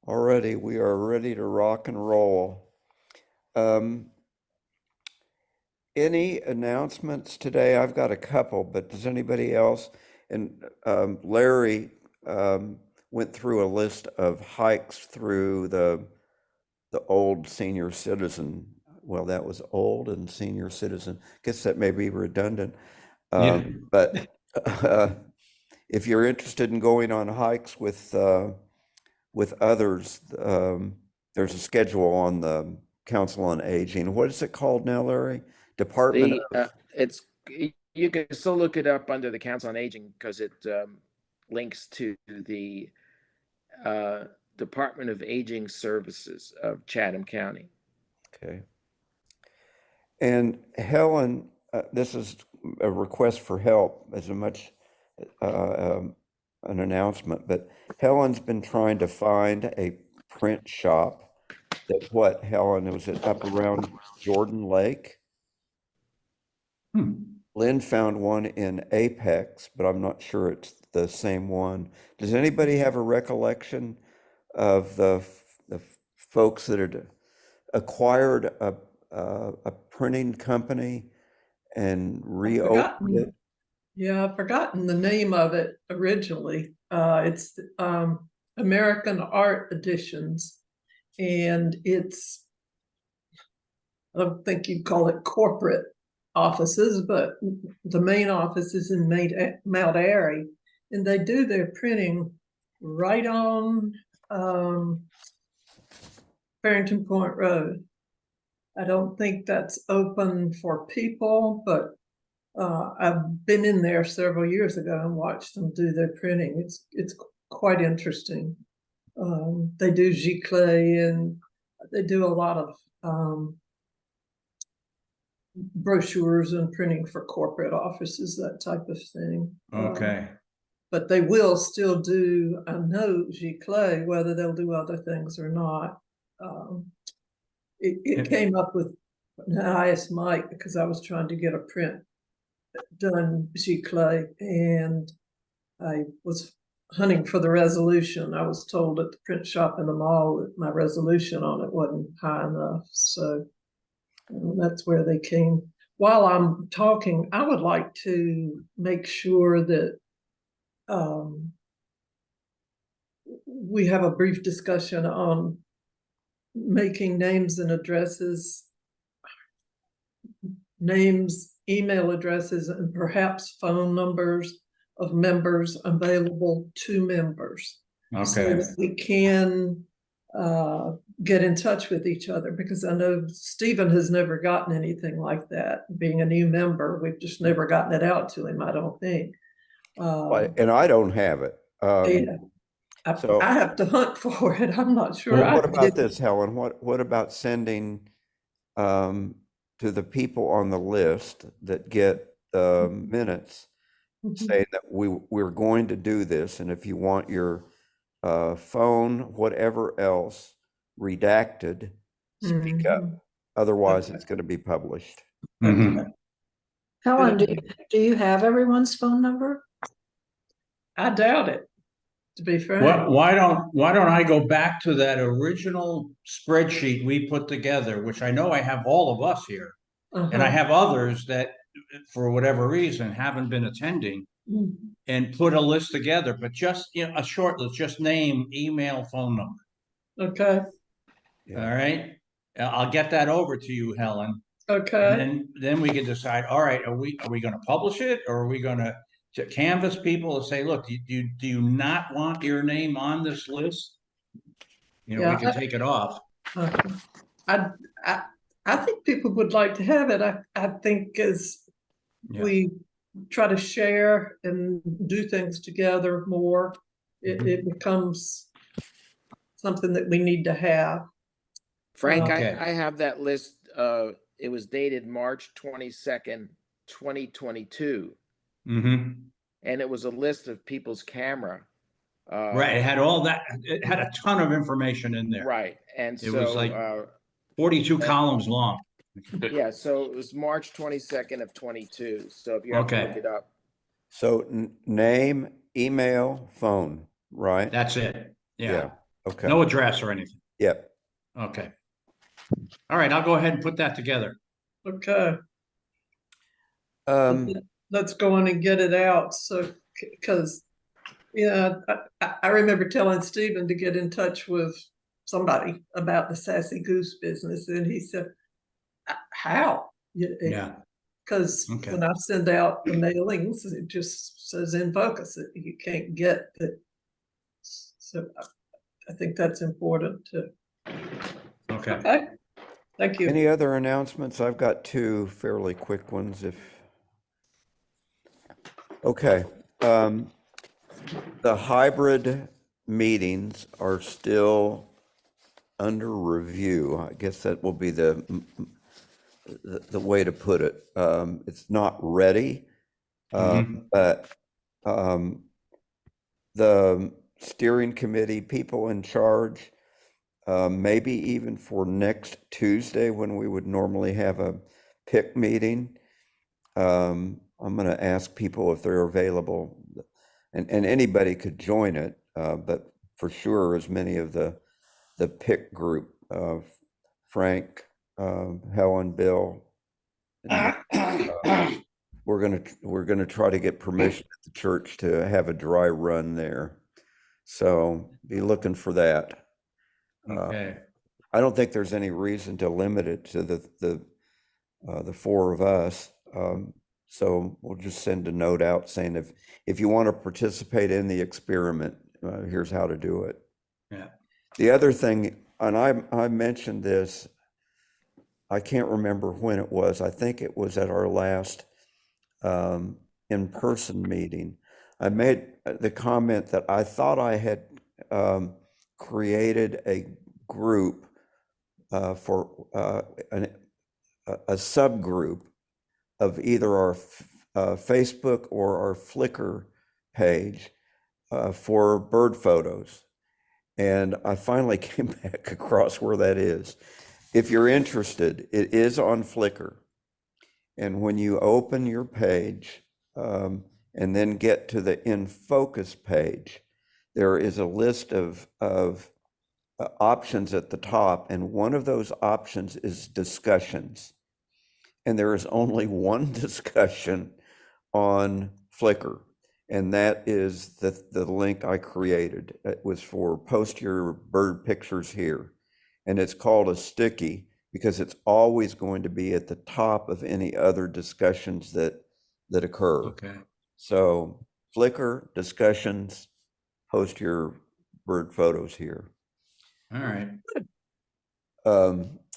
Already, we are ready to rock and roll. Um, any announcements today? I've got a couple, but does anybody else? And Larry went through a list of hikes through the old senior citizen. Well, that was old and senior citizen. Guess that may be redundant. Yeah. But if you're interested in going on hikes with others, there's a schedule on the Council on Aging. What is it called now, Larry? Department The of, it's you can still look it up under the Council on Aging because it links to the uh, Department of Aging Services of Chatham County. okay. And Helen, this is a request for help as much an announcement, but Helen's been trying to find a print shop that what, Helen, was it up around Jordan Lake? Lynn found one in Apex, but I'm not sure it's the same one. Does anybody have a recollection of the folks that had acquired a printing company and reopened it? Yeah, I've forgotten the name of it originally. It's American Art Editions, and I don't think you'd call it corporate offices, but the main office is in Mount Airy, and they do their printing right on Barrington Point Road. I don't think that's open for people, but I've been in there several years ago and watched them do their printing. It's quite interesting. They do giclée and they do a lot of brochures and printing for corporate offices, that type of thing. Okay. But they will still do, I know, giclée, whether they'll do other things or not. It came up with, I asked Mike because I was trying to get a print done giclée, and I was hunting for the resolution. I was told at the print shop in the mall that my resolution on it wasn't high enough. So that's where they came. While I'm talking, I would like to make sure that we have a brief discussion on making names and addresses, names, email addresses, and perhaps phone numbers of members available to members. So Okay. that we can get in touch with each other, because I know Stephen has never gotten anything like that. Being a new member, we've just never gotten it out to him, I don't think. And I don't have it. Yeah. So I have to hunt for it. I'm not sure. what about this, Helen? What about sending to the people on the list that get the minutes saying that we're going to do this, and if you want your phone, whatever else, redacted, speak up. Otherwise, it's going to be published. Mhm. Helen, do you have everyone's phone number? I doubt it, to be frank. Why don't I go back to that original spreadsheet we put together, which I know I have all of us here, and I have others that, for whatever reason, haven't been attending, and put a list together, but just, a short list, just name, email, phone number. Okay. Yeah. All right. I'll get that over to you, Helen. Okay. And then we can decide, all right, are we going to publish it, or are we going to canvass people and say, look, do you not want your name on this list? We can take it off. I think people would like to have it. I think as we try to share and do things together more, it becomes something that we need to have. Frank, Okay. I have that list. It was dated March 22nd, 2022. Mm-hmm. And it was a list of people's camera. Right. It had all that. It had a ton of information in there. Right. And It so was like 42 columns long. yeah, so it was March 22nd of 22. So if you have to look it up. So name, email, phone, right? That's it. Yeah. Okay. No address or anything. Yep. Okay. All right, I'll go ahead and put that together. Okay. Um, Let's go in and get it out. So, because, yeah, I remember telling Stephen to get in touch with somebody about the Sassy Goose business, and he said, how? Yeah. Because Okay. when I send out the mailings, it just says InFocus. You can't get it. So I think that's important too. Okay. Okay. Thank you. any other announcements? I've got two fairly quick ones okay. The hybrid meetings are still under review. I guess that will be the way to put it. It's not ready, but the steering committee, people in charge, maybe even for next Tuesday when we would normally have a PIC meeting, I'm going to ask people if they're available, and anybody could join it, but for sure, as many of the PIC group, Frank, Helen, Bill, and we're gonna try to get permission at the church to have a dry run there. So be looking for that. Okay. I don't think there's any reason to limit it to the four of us. So we'll just send a note out saying if you want to participate in the experiment, here's how to do it. Yeah. The other thing, and I mentioned this, I can't remember when it was. I think it was at our last in-person meeting. I made the comment that I thought I had created a group for a subgroup of either our Facebook or our Flickr page for bird photos. And I finally came back across where that is. If you're interested, it is on Flickr. And when you open your page and then get to the InFocus page, there is a list of options at the top. And one of those options is discussions. And there is only one discussion on Flickr. And that is the link I created. It was for post your bird pictures here. And it's called a sticky because it's always going to be at the top of any other discussions that occur. Okay. So Flickr discussions, post your bird photos here. All right.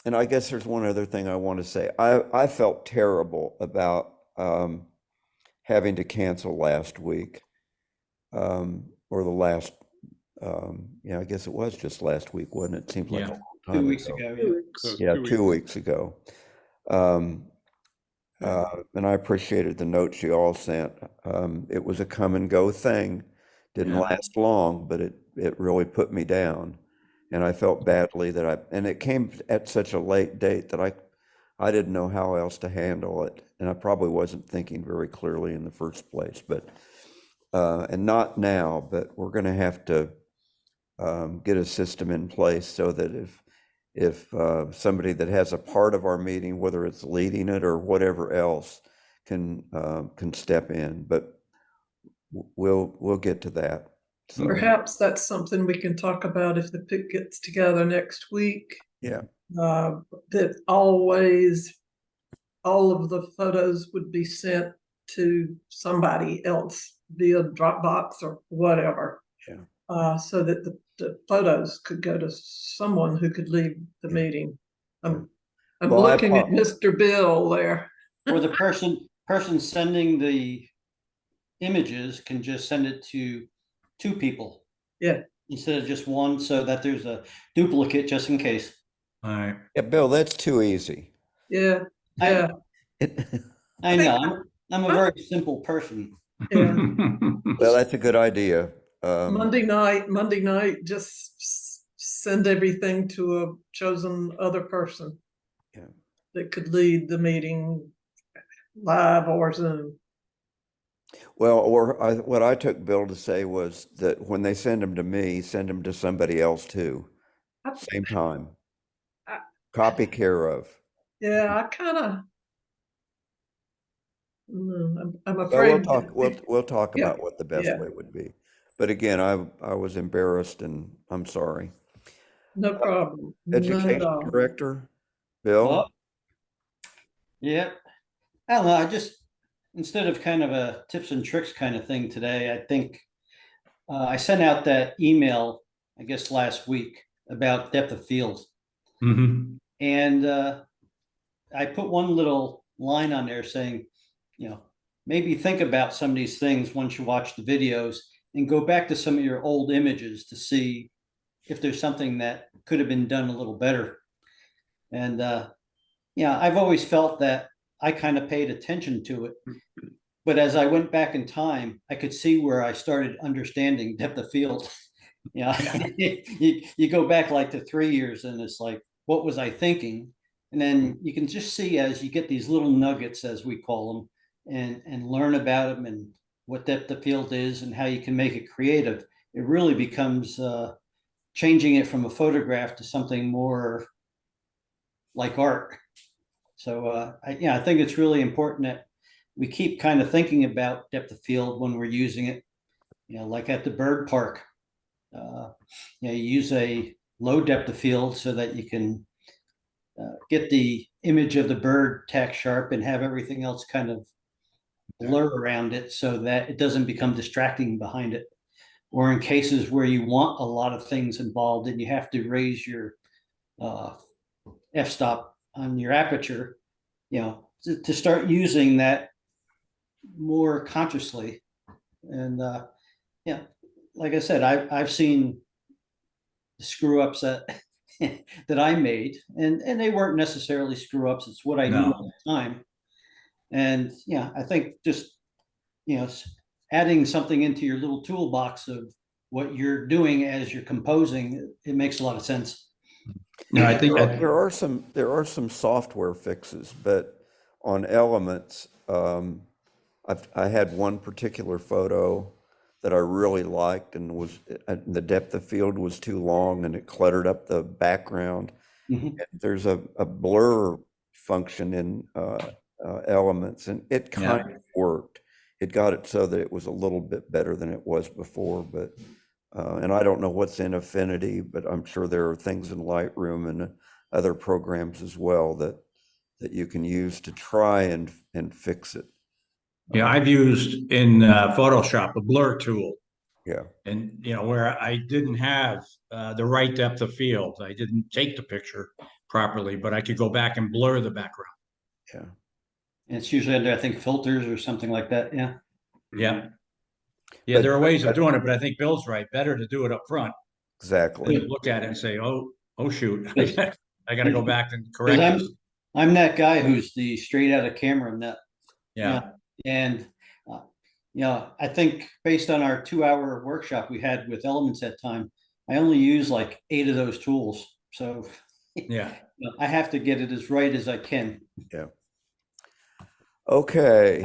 And I guess there's one other thing I want to say. I felt terrible about having to cancel last week, or the last, I guess it was just last week, wasn't it? It seemed like a long time 2 weeks ago. ago. Yeah, 2 weeks ago. And I appreciated the notes you all sent. It was a come and go thing. Didn't Yeah. last long, but it really put me down. And I felt badly and it came at such a late date that I didn't know how else to handle it. And I probably wasn't thinking very clearly in the first place, but, and not now, but we're going to have to get a system in place so that if somebody that has a part of our meeting, whether it's leading it or whatever else, can step in, but we'll get to that. So, Perhaps that's something we can talk about if the PIC gets together next week. yeah. That always, all of the photos would be sent to somebody else via Dropbox or whatever. Yeah. So that the photos could go to someone who could lead the meeting. I'm Well, looking at Mr. Bill there. Or the person sending the images can just send it to 2 people. Yeah. Instead of just one, so that there's a duplicate just in case. All right. Yeah, Bill, that's too easy. Yeah. Yeah. I know, I'm a very simple person. Yeah. Well, that's a good idea. Monday night, just send everything to a chosen other person. Yeah. That could lead the meeting live or Zoom. Well, what I took Bill to say was that when they send them to me, send them to somebody else too, I- same time. I- Copy care of. Yeah, I kind of, I'm Well, afraid. we'll talk Yeah, about what the best yeah. way would be. But again, I was embarrassed and I'm sorry. No problem. None at Education all. Director, Bill? Well, yeah, I don't know. I just, instead of kind of a tips and tricks kind of thing today, I think I sent out that email, I guess last week, about depth of field. Mhm. And I put one little line on there saying, maybe think about some of these things once you watch the videos and go back to some of your old images to see if there's something that could have been done a little better. And I've always felt that I kind of paid attention to it. But as I went back in time, I could see where I started understanding depth of field. You go back like to 3 years and it's like, what was I thinking? And then you can just see as you get these little nuggets, as we call them, and learn about them and what depth of field is and how you can make it creative. It really becomes changing it from a photograph to something more like art. So I think it's really important that we keep kind of thinking about depth of field when we're using it. Like at the bird park, you use a low depth of field so that you can get the image of the bird tack sharp and have everything else kind of blur around it so that it doesn't become distracting behind it. Or in cases where you want a lot of things involved and you have to raise your f-stop on your aperture, to start using that more consciously. And like I said, I've seen the screw ups that that I made, and they weren't necessarily screw ups. It's what I knew at No. the time. And I think just adding something into your little toolbox of what you're doing as you're composing, it makes a lot of sense. No, I think There are some software fixes, but on Elements, I had one particular photo that I really liked and the depth of field was too long and it cluttered up the background. Mhm. There's a blur function in Elements, and it kind of worked. It got it so that it was a little bit better than it was before, but and I don't know what's in Affinity, but I'm sure there are things in Lightroom and other programs as well that you can use to try and fix it. Yeah, I've used in Photoshop a blur tool, Yeah, and where I didn't have the right depth of field, I didn't take the picture properly, but I could go back and blur the background. yeah. And it's usually under, I think, filters or something like that. Yeah. Yeah, But there are ways of doing it, but I think Bill's right. Better to do it up front. exactly. Look at it and say, "Oh, shoot, I got to go back and Because correct this." I'm that guy who's the straight out of camera nut. Yeah, And uh, I think based on our 2-hour workshop we had with Elements that time, I only use like 8 of those tools. So yeah. I have to get it as right as I can. Yeah. Okay.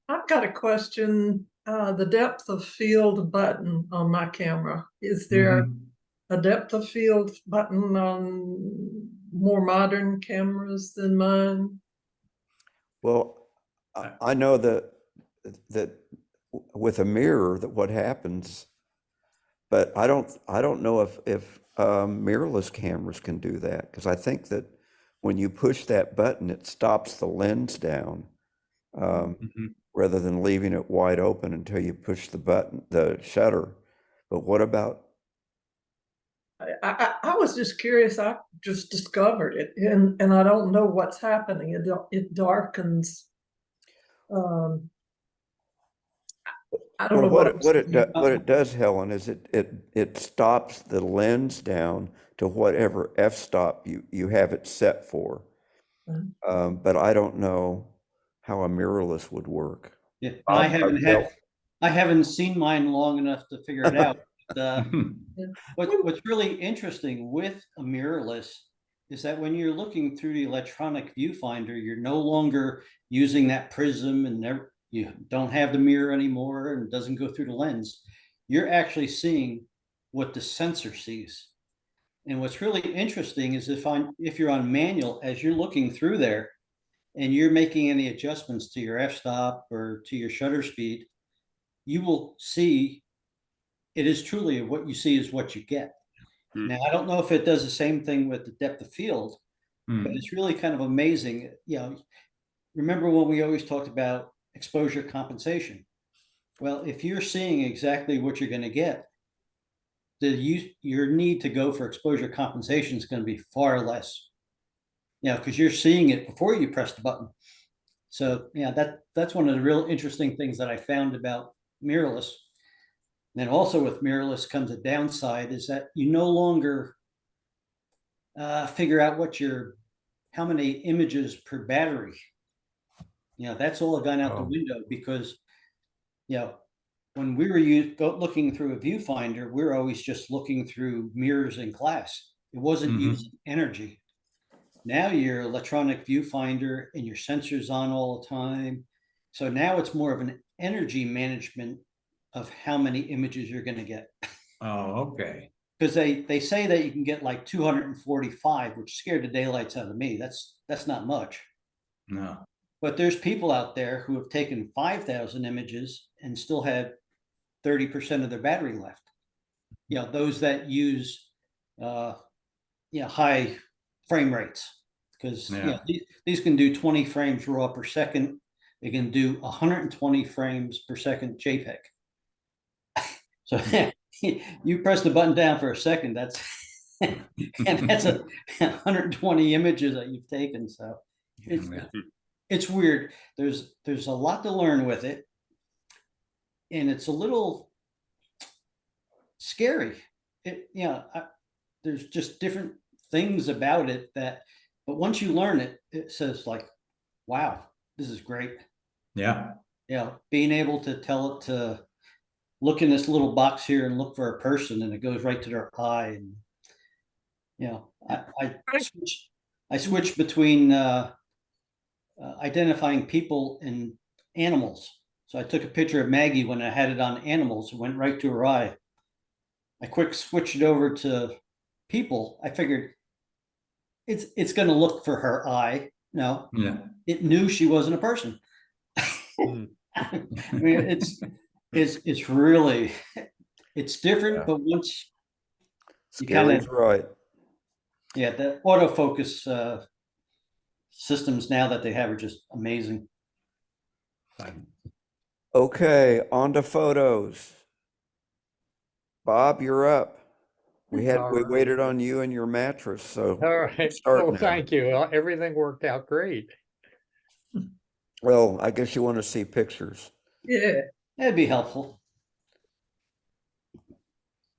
I've got a question. The depth of field button on my camera. Is there Mhm. a depth of field button on more modern cameras than mine? Well, I know that with a mirror that what happens, but I don't know if mirrorless cameras can do that, because I think that when you push that button, it stops the lens down Mhm. rather than leaving it wide open until you push the button, the shutter. But what about? I was just curious. I just discovered it, and I don't know what's happening. It darkens. Um, I don't Well, know what it does, Helen, is it stops the lens down to whatever f-stop you have it set for. But I don't know how a mirrorless would work. Yeah. And Bill? I haven't seen mine long enough to figure it out. But, Mhm. what's really interesting with a mirrorless is that when you're looking through the electronic viewfinder, you're no longer using that prism and you don't have the mirror anymore and it doesn't go through the lens. You're actually seeing what the sensor sees. And what's really interesting is if you're on manual, as you're looking through there and you're making any adjustments to your f-stop or to your shutter speed, you will see it is truly what you see is what you get. Now, I don't know if it does the same thing with the depth of field, but it's really kind of amazing. You know, remember when we always talked about exposure compensation? Well, if you're seeing exactly what you're going to get, your need to go for exposure compensation is going to be far less. You know, because you're seeing it before you press the button. So yeah, that's one of the real interesting things that I found about mirrorless. And then also with mirrorless comes a downside is that you no longer figure out how many images per battery. You know, that's all gone out the window because, you know, when we were looking through a viewfinder, we're always just looking through mirrors and glass. It wasn't using energy. Now your electronic viewfinder and your sensors on all the time. So now it's more of an energy management of how many images you're going to get. Oh, okay. Because they say that you can get like 245, which scared the daylights out of me. That's not much. No. But there's people out there who have taken 5,000 images and still have 30% of their battery left. You know, those that use high frame rates, because these can do 20 frames raw per second. They can do 120 frames per second JPEG. So you press the button down for a second, that's and that's 120 images that you've taken. So it's weird. There's a lot to learn with it, and it's a little scary. There's just different things about it but once you learn it, it says like, wow, this is great. Yeah. Yeah, being able to tell it to look in this little box here and look for a person, and it goes right to their eye. And I switch between identifying people and animals. So I took a picture of Maggie when I had it on animals. It went right to her eye. I quick switched it over to people. I figured it's going to look for her eye. No, it knew she wasn't a person. I mean, it's really, it's different, but once you kind of right. Yeah, the autofocus systems now that they have are just amazing. Okay, on to photos. Bob, you're up. We waited on you and your mattress, so all right. start now. Thank you. Everything worked out great. Well, I guess you want to see pictures. Yeah. That'd be helpful.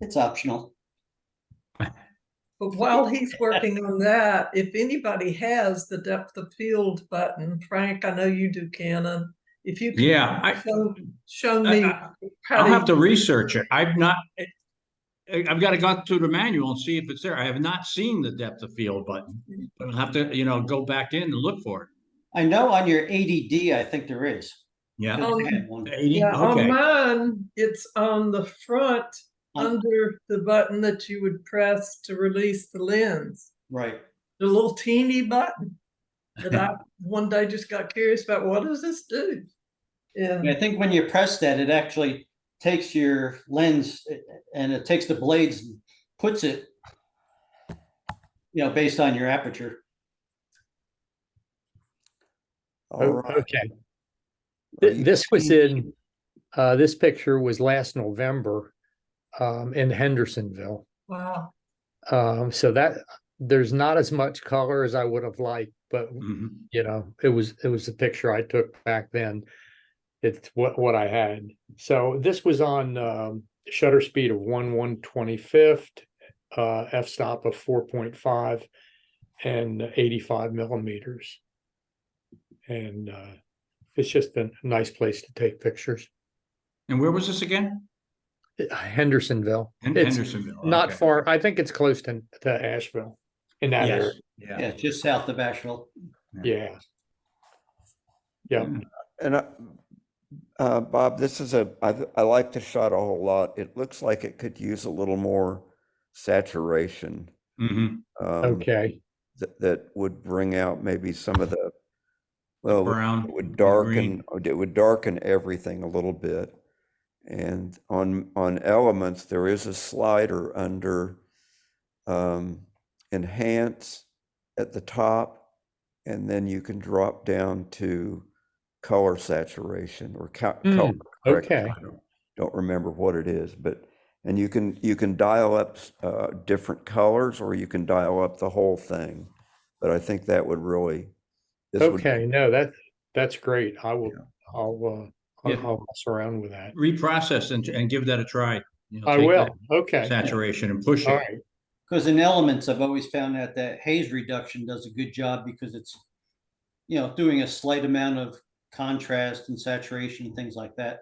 It's optional. But while he's working on that, if anybody has the depth of field button, Frank, I know you do, Canon. If you can show me I'll have to research it. I've got to go through the manual and see if it's there. I have not seen the depth of field button, but I'll have to, go back in and look for it. I know on your ADD, I think there is. Yeah. On mine, it's on the front under the button that you would press to release the lens. Right. The little teeny button that I one day just got curious about. What does this do? And I think when you press that, it actually takes your lens and it takes the blades and puts it, based on your aperture. Okay. This was in, this picture was last November in Hendersonville. Wow. So that there's not as much color as I would have liked, but it was a picture I took back then. It's what I had. So this was on shutter speed of 1/125th, f-stop of 4.5 and 85 millimeters. And it's just a nice place to take pictures. And where was this again? Hendersonville. Hendersonville. Not far. I think it's close to Asheville in that area. Yeah, just south of Asheville. Yeah. Yeah. And Bob, this is I like the shot a whole lot. It looks like it could use a little more saturation. Mm-hmm. Okay, That would bring out maybe some of the, well, Brown, it would green. darken everything a little bit. And on elements, there is a slider under enhance at the top, and then you can drop down to color saturation or color correction. okay. I don't remember what it is, but and you can dial up different colors, or you can dial up the whole thing. But I think that would really this would Okay, no, that's great. I will, Yeah. I'll mess around with that. Reprocess and give that a try. You know, I take will, that okay, saturation and push all it. right, Because in elements, I've always found that haze reduction does a good job because it's, doing a slight amount of contrast and saturation and things like that.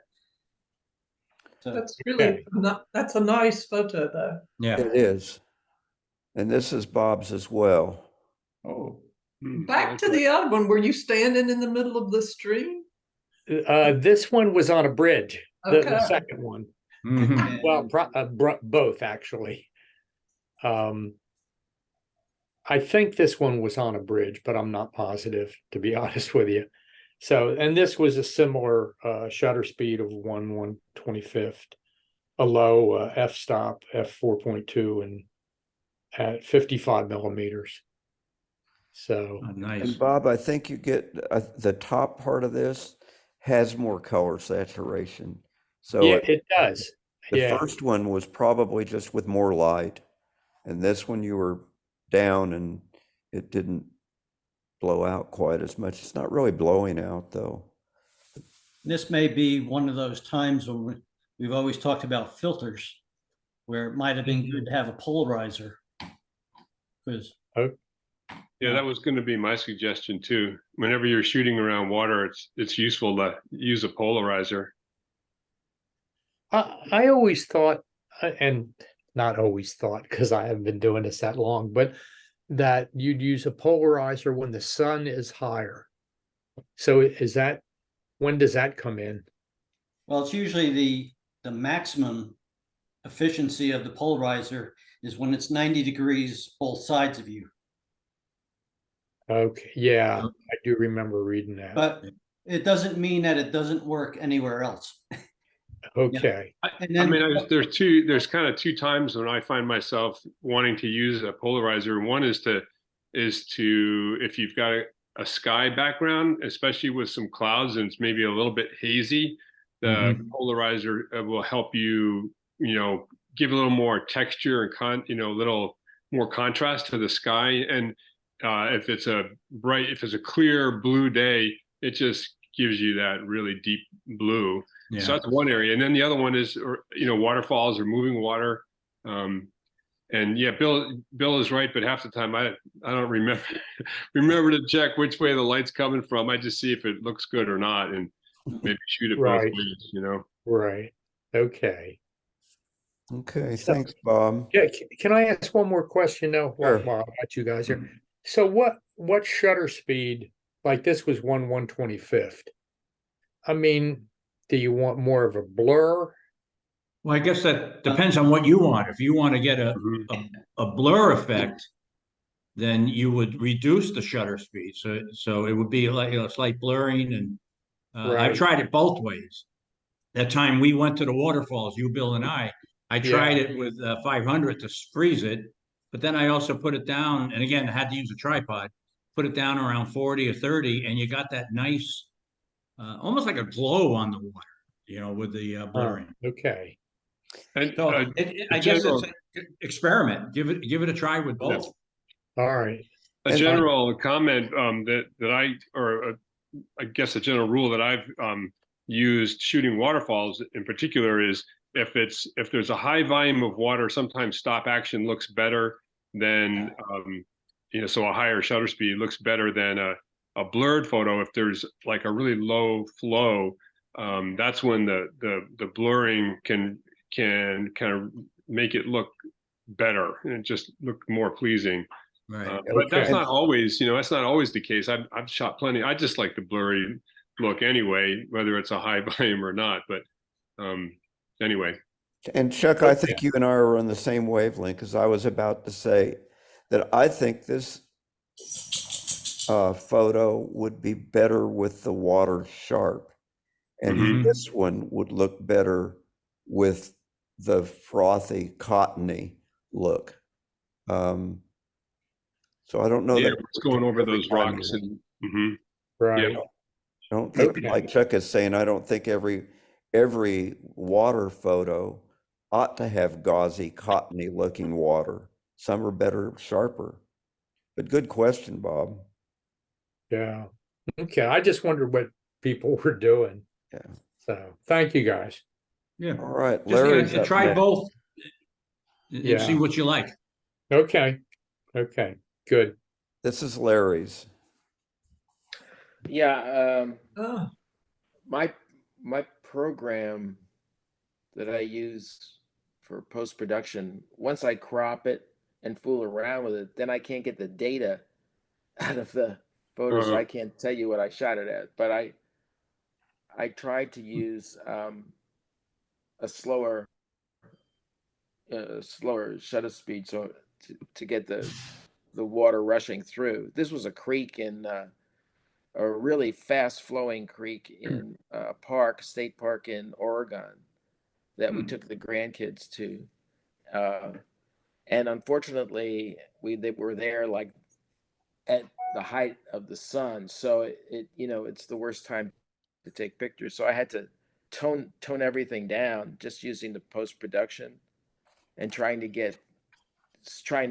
So That's really, that's a nice photo though. Yeah. it is. And this is Bob's as well. Oh. Back to the other one, were you standing in the middle of the stream? this one was on a bridge, the Okay. second one. Mm-hmm. Well, both actually. I think this one was on a bridge, but I'm not positive, to be honest with you. So, and this was a similar shutter speed of 1/125th, a low f-stop f4.2 and at 55 millimeters. So, Nice. And Bob, I think you get the top part of this has more color saturation. So yeah, it does. the Yeah, first one was probably just with more light, and this one you were down and it didn't blow out quite as much. It's not really blowing out though. this may be one of those times when we've always talked about filters, where it might have been good to have a polarizer. Because Yeah, that was going to be my suggestion too. Whenever you're shooting around water, it's useful to use a polarizer. I always thought, and not always thought, because I haven't been doing this that long, but that you'd use a polarizer when the sun is higher. So when does that come in? well, it's usually the maximum efficiency of the polarizer is when it's 90 degrees both sides of you. Okay, yeah, I do remember reading that. But it doesn't mean that it doesn't work anywhere else. Okay, And then, There's kind of two times when I find myself wanting to use a polarizer. One is to if you've got a sky background, especially with some clouds and it's maybe a little bit hazy, the polarizer will help you, give a little more texture and little more contrast to the sky. And if it's a clear blue day, it just gives you that really deep blue. Yeah. So that's one area. And then the other one is, waterfalls or moving water. And yeah, Bill is right, but half the time I don't remember to check which way the light's coming from. I just see if it looks good or not, and maybe shoot it both Right. ways. right, okay. Okay, So- thanks, Bob. Yeah, can I ask one more question though? Sure. While I got you guys here. So what shutter speed, like this was 1/125th. I mean, do you want more of a blur? Well, I guess that depends on what you want. If you want to get a blur effect, then you would reduce the shutter speed. So it would be like slight blurring, and I've Right. tried it both ways. That time we went to the waterfalls, you, Bill, and I tried it with 500 to freeze it, but then I also put it down, and again, I had to use a tripod, put it down around 40 or 30, and you got that nice, almost like a glow on the water, with the blurring. Okay, And So I guess general- it's an experiment. Give it a try with both. all right. a general comment I guess a general rule that I've used shooting waterfalls in particular is if there's a high volume of water, sometimes stop action looks better than so a higher shutter speed looks better than a blurred photo. If there's like a really low flow, that's when the blurring can kind of make it look better and just look more pleasing. Right. But that's Okay. not always, that's not always the case. I've shot plenty. I just like the blurry look anyway, whether it's a high volume or not. But anyway, And Chuck, I think you and I are on the same wavelength, because I was about to say that I think this photo would be better with the water sharp, and Mhm. this one would look better with the frothy, cottony look. So I don't know yeah, that it's going over every those time rocks you- and yeah. Right. I don't think, Okay. like Chuck is saying, I don't think every water photo ought to have gauzy, cottony looking water. Some are better, sharper. But good question, Bob. Yeah. Okay. I just wondered what people were doing. Yeah. So thank you guys. Yeah. All right, Just Larry's up try next. both and see Yeah. what you like. Okay. Okay. Good. This is Larry's. Yeah, Oh, my program that I use for post-production, once I crop it and fool around with it, then I can't get the data out of the photo, so I can't tell you what I shot it at. But I tried to use a slower shutter speed, so to get the water rushing through. This was a creek in a really fast flowing creek in a state park in Oregon that we took the grandkids to. And unfortunately, they were there like at the height of the sun, so it's the worst time to take pictures. So I had to tone everything down, just using the post production and trying to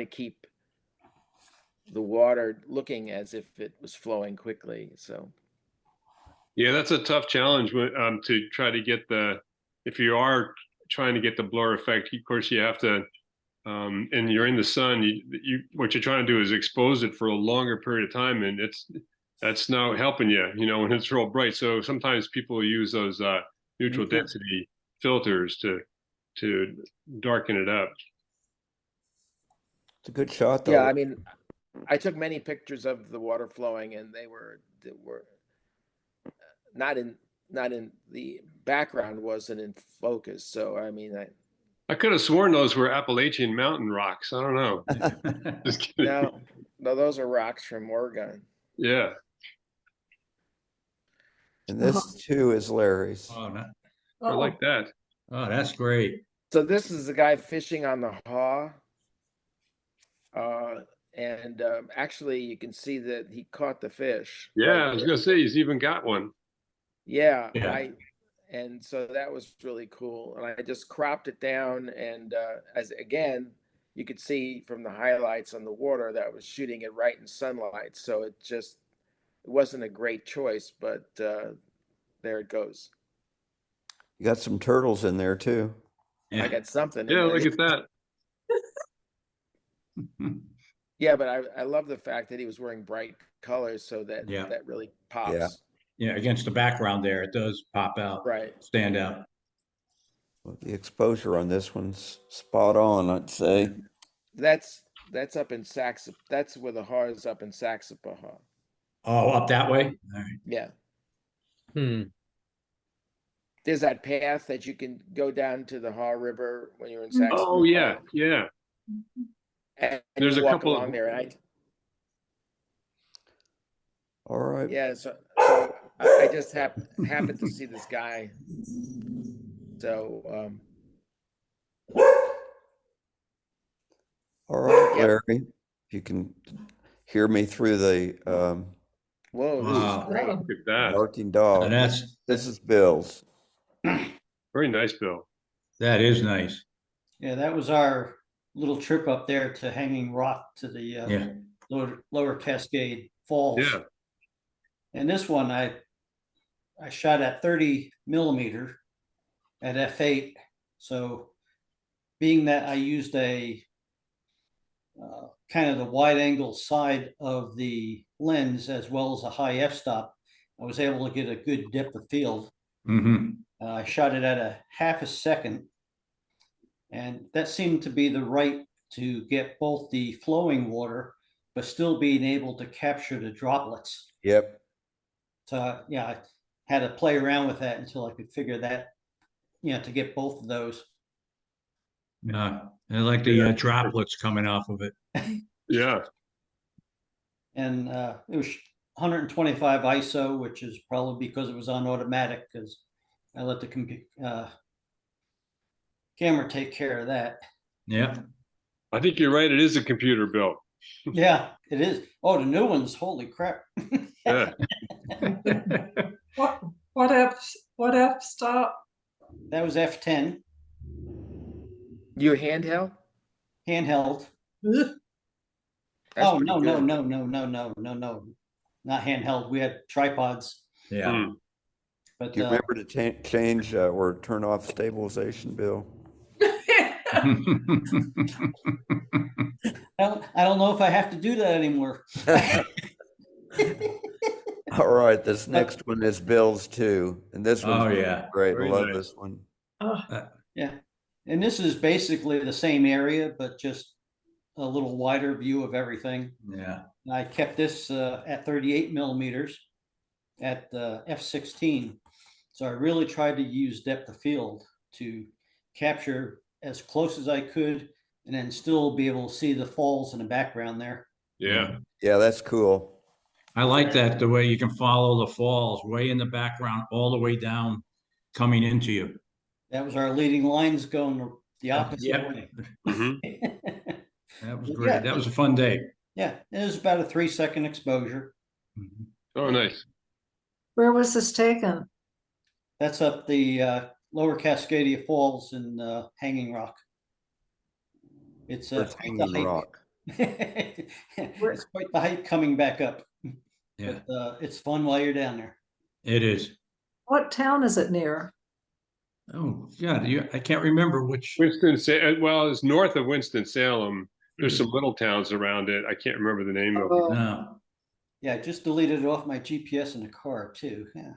keep the water looking as if it was flowing quickly. So Yeah, that's a tough challenge to try to get if you are trying to get the blur effect, of course you have to, and you're in the sun, what you're trying to do is expose it for a longer period of time, and that's not helping you, when it's real bright. So sometimes people use those neutral density filters to darken it up. It's a good shot, though. yeah, I mean, I took many pictures of the water flowing, and they were not in the background wasn't in focus. So I mean, I could have sworn those were Appalachian mountain rocks. I don't know. Just kidding. no, those are rocks from Oregon. Yeah. And this too is Larry's. Oh, I like that. oh, that's great. So this is the guy fishing on the Haw, and actually you can see that he caught the fish. Yeah, right I was there. gonna say he's even got one. Yeah, Yeah. and so that was really cool. And I just cropped it down, and as again, you could see from the highlights on the water that I was shooting it right in sunlight. So it wasn't a great choice, but there it goes. You got some turtles in there too. I got something in Yeah, there. look at that. Yeah, but I love the fact that he was wearing bright colors, so that Yeah. that really pops. Yeah. Yeah, against the background there, it does pop out, Right. stand out. Well, the exposure on this one's spot on, I'd say. That's up in Sax. That's where the Haw is, up in Saxapahaw. Oh, up that way? All right. Yeah. Hmm. There's that path that you can go down to the Haw River when you're in Mm. Saxapahaw. Oh yeah, yeah. And There's you a walk couple along of there, and All right. yeah. So I just happened to see this guy. So All right, Yeah. Larry. If you can hear me through the whoa, this Wow. is great. look at that. barking dog. And This is Bill's. Very nice, Bill. that is nice. Yeah, that was our little trip up there to Hanging Rock to the Yeah. lower Cascade Falls. Yeah. And this one I shot at 30 millimeter at f8. So being that I used a kind of the wide angle side of the lens as well as a high f-stop, I was able to get a good depth of field. Mm-hmm. I shot it at a half a second, and that seemed to be the right to get both the flowing water but still being able to capture the droplets. Yep. So yeah, had to play around with that until I could figure that, to get both of those. Yeah, I like the droplets coming off of it. Yeah. And it was 125 ISO, which is probably because it was on automatic, because I let the camera take care of that. Yeah. I think you're right. It is a computer, Bill. Yeah, it is. Oh, the new ones, holy crap. Yeah. What F stop? That was F10 You handheld? handheld. Ugh. That's Oh, pretty no, good. no, not handheld. We had tripods. Yeah. Hmm. But Do you remember to change or turn off stabilization, Bill? I don't know if I have to do that anymore. All right, this next one is Bill's too, and this Oh, one's yeah. great. I Very love nice. this one. Yeah. And this is basically the same area, but just a little wider view of everything. Yeah. I kept this at 38 millimeters at f16. So I really tried to use depth of field to capture as close as I could and then still be able to see the falls in the background there. Yeah. Yeah, that's cool. I like that, the way you can follow the falls way in the background, all the way down, coming into you. That was our leading lines going the opposite Yep. way. Hmm. That was Yeah. great. That was a fun day. Yeah, it was about a 3-second exposure. Oh, nice. Where was this taken? That's up the Lower Cascadia Falls in Hanging Rock. It's It's quite the Hanging hike. Rock. It's quite the hike coming back up. Yeah, But it's fun while you're down there. it is. What town is it near? Oh, yeah, I can't remember which. Well, it's north of Winston-Salem. There's some little towns around it. I can't remember the name of it. Oh, No, Yeah, I just deleted it off my GPS in the car too. Yeah.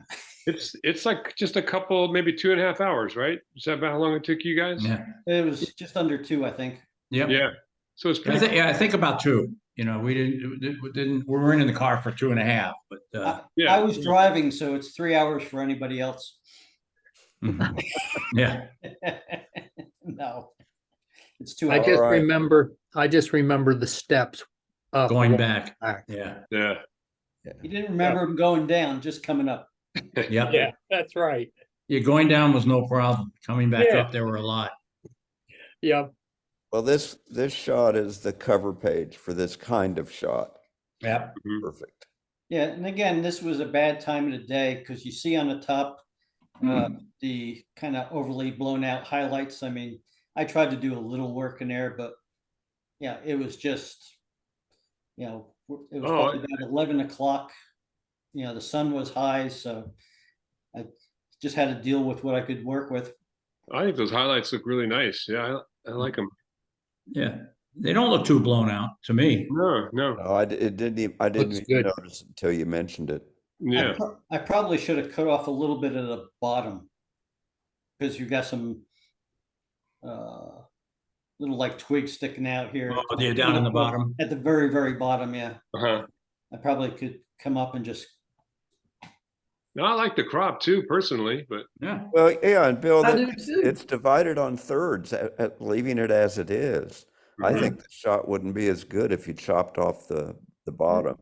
It's like just a couple, maybe 2.5 hours, right? Is that about how long it took you guys? yeah, It was just under 2, I think. yep. Yeah. So it's I pretty. think, yeah, I think about 2. You know, we weren't in the car for 2.5, but Yeah. I was driving, so it's 3 hours for anybody else. yeah, No, it's 2 I hours. just remember the steps up. going and back. back. Yeah, Yeah. You didn't remember them going down, just coming up. yeah. Yeah, that's right. Yeah, going down was no problem. Coming back Yeah. up, there were a lot. Yep. Well, this shot is the cover page for this kind of shot. Yep. Perfect. Yeah, and again, this was a bad time of the day because you see on the top the kind of overly blown out highlights. I mean, I tried to do a little work in there, but yeah, it was just, it was probably about 11 o'clock. The sun was high, so I just had to deal with what I could work with. I think those highlights look really nice. Yeah, I like them. Yeah, they don't look too blown out to me. No. No, I didn't even Looks good. notice until you mentioned it. Yeah. I probably should have cut off a little bit at the bottom because you've got some little like twigs sticking out here. Oh, they're down in the bottom. At the very, very bottom, yeah. Uh-huh. I probably could come up and just. No, I like the crop too, personally, but Yeah, Well, yeah, and Bill, I do too. it's divided on thirds, at leaving it as it is. I think the shot wouldn't be as good if you chopped off the bottom.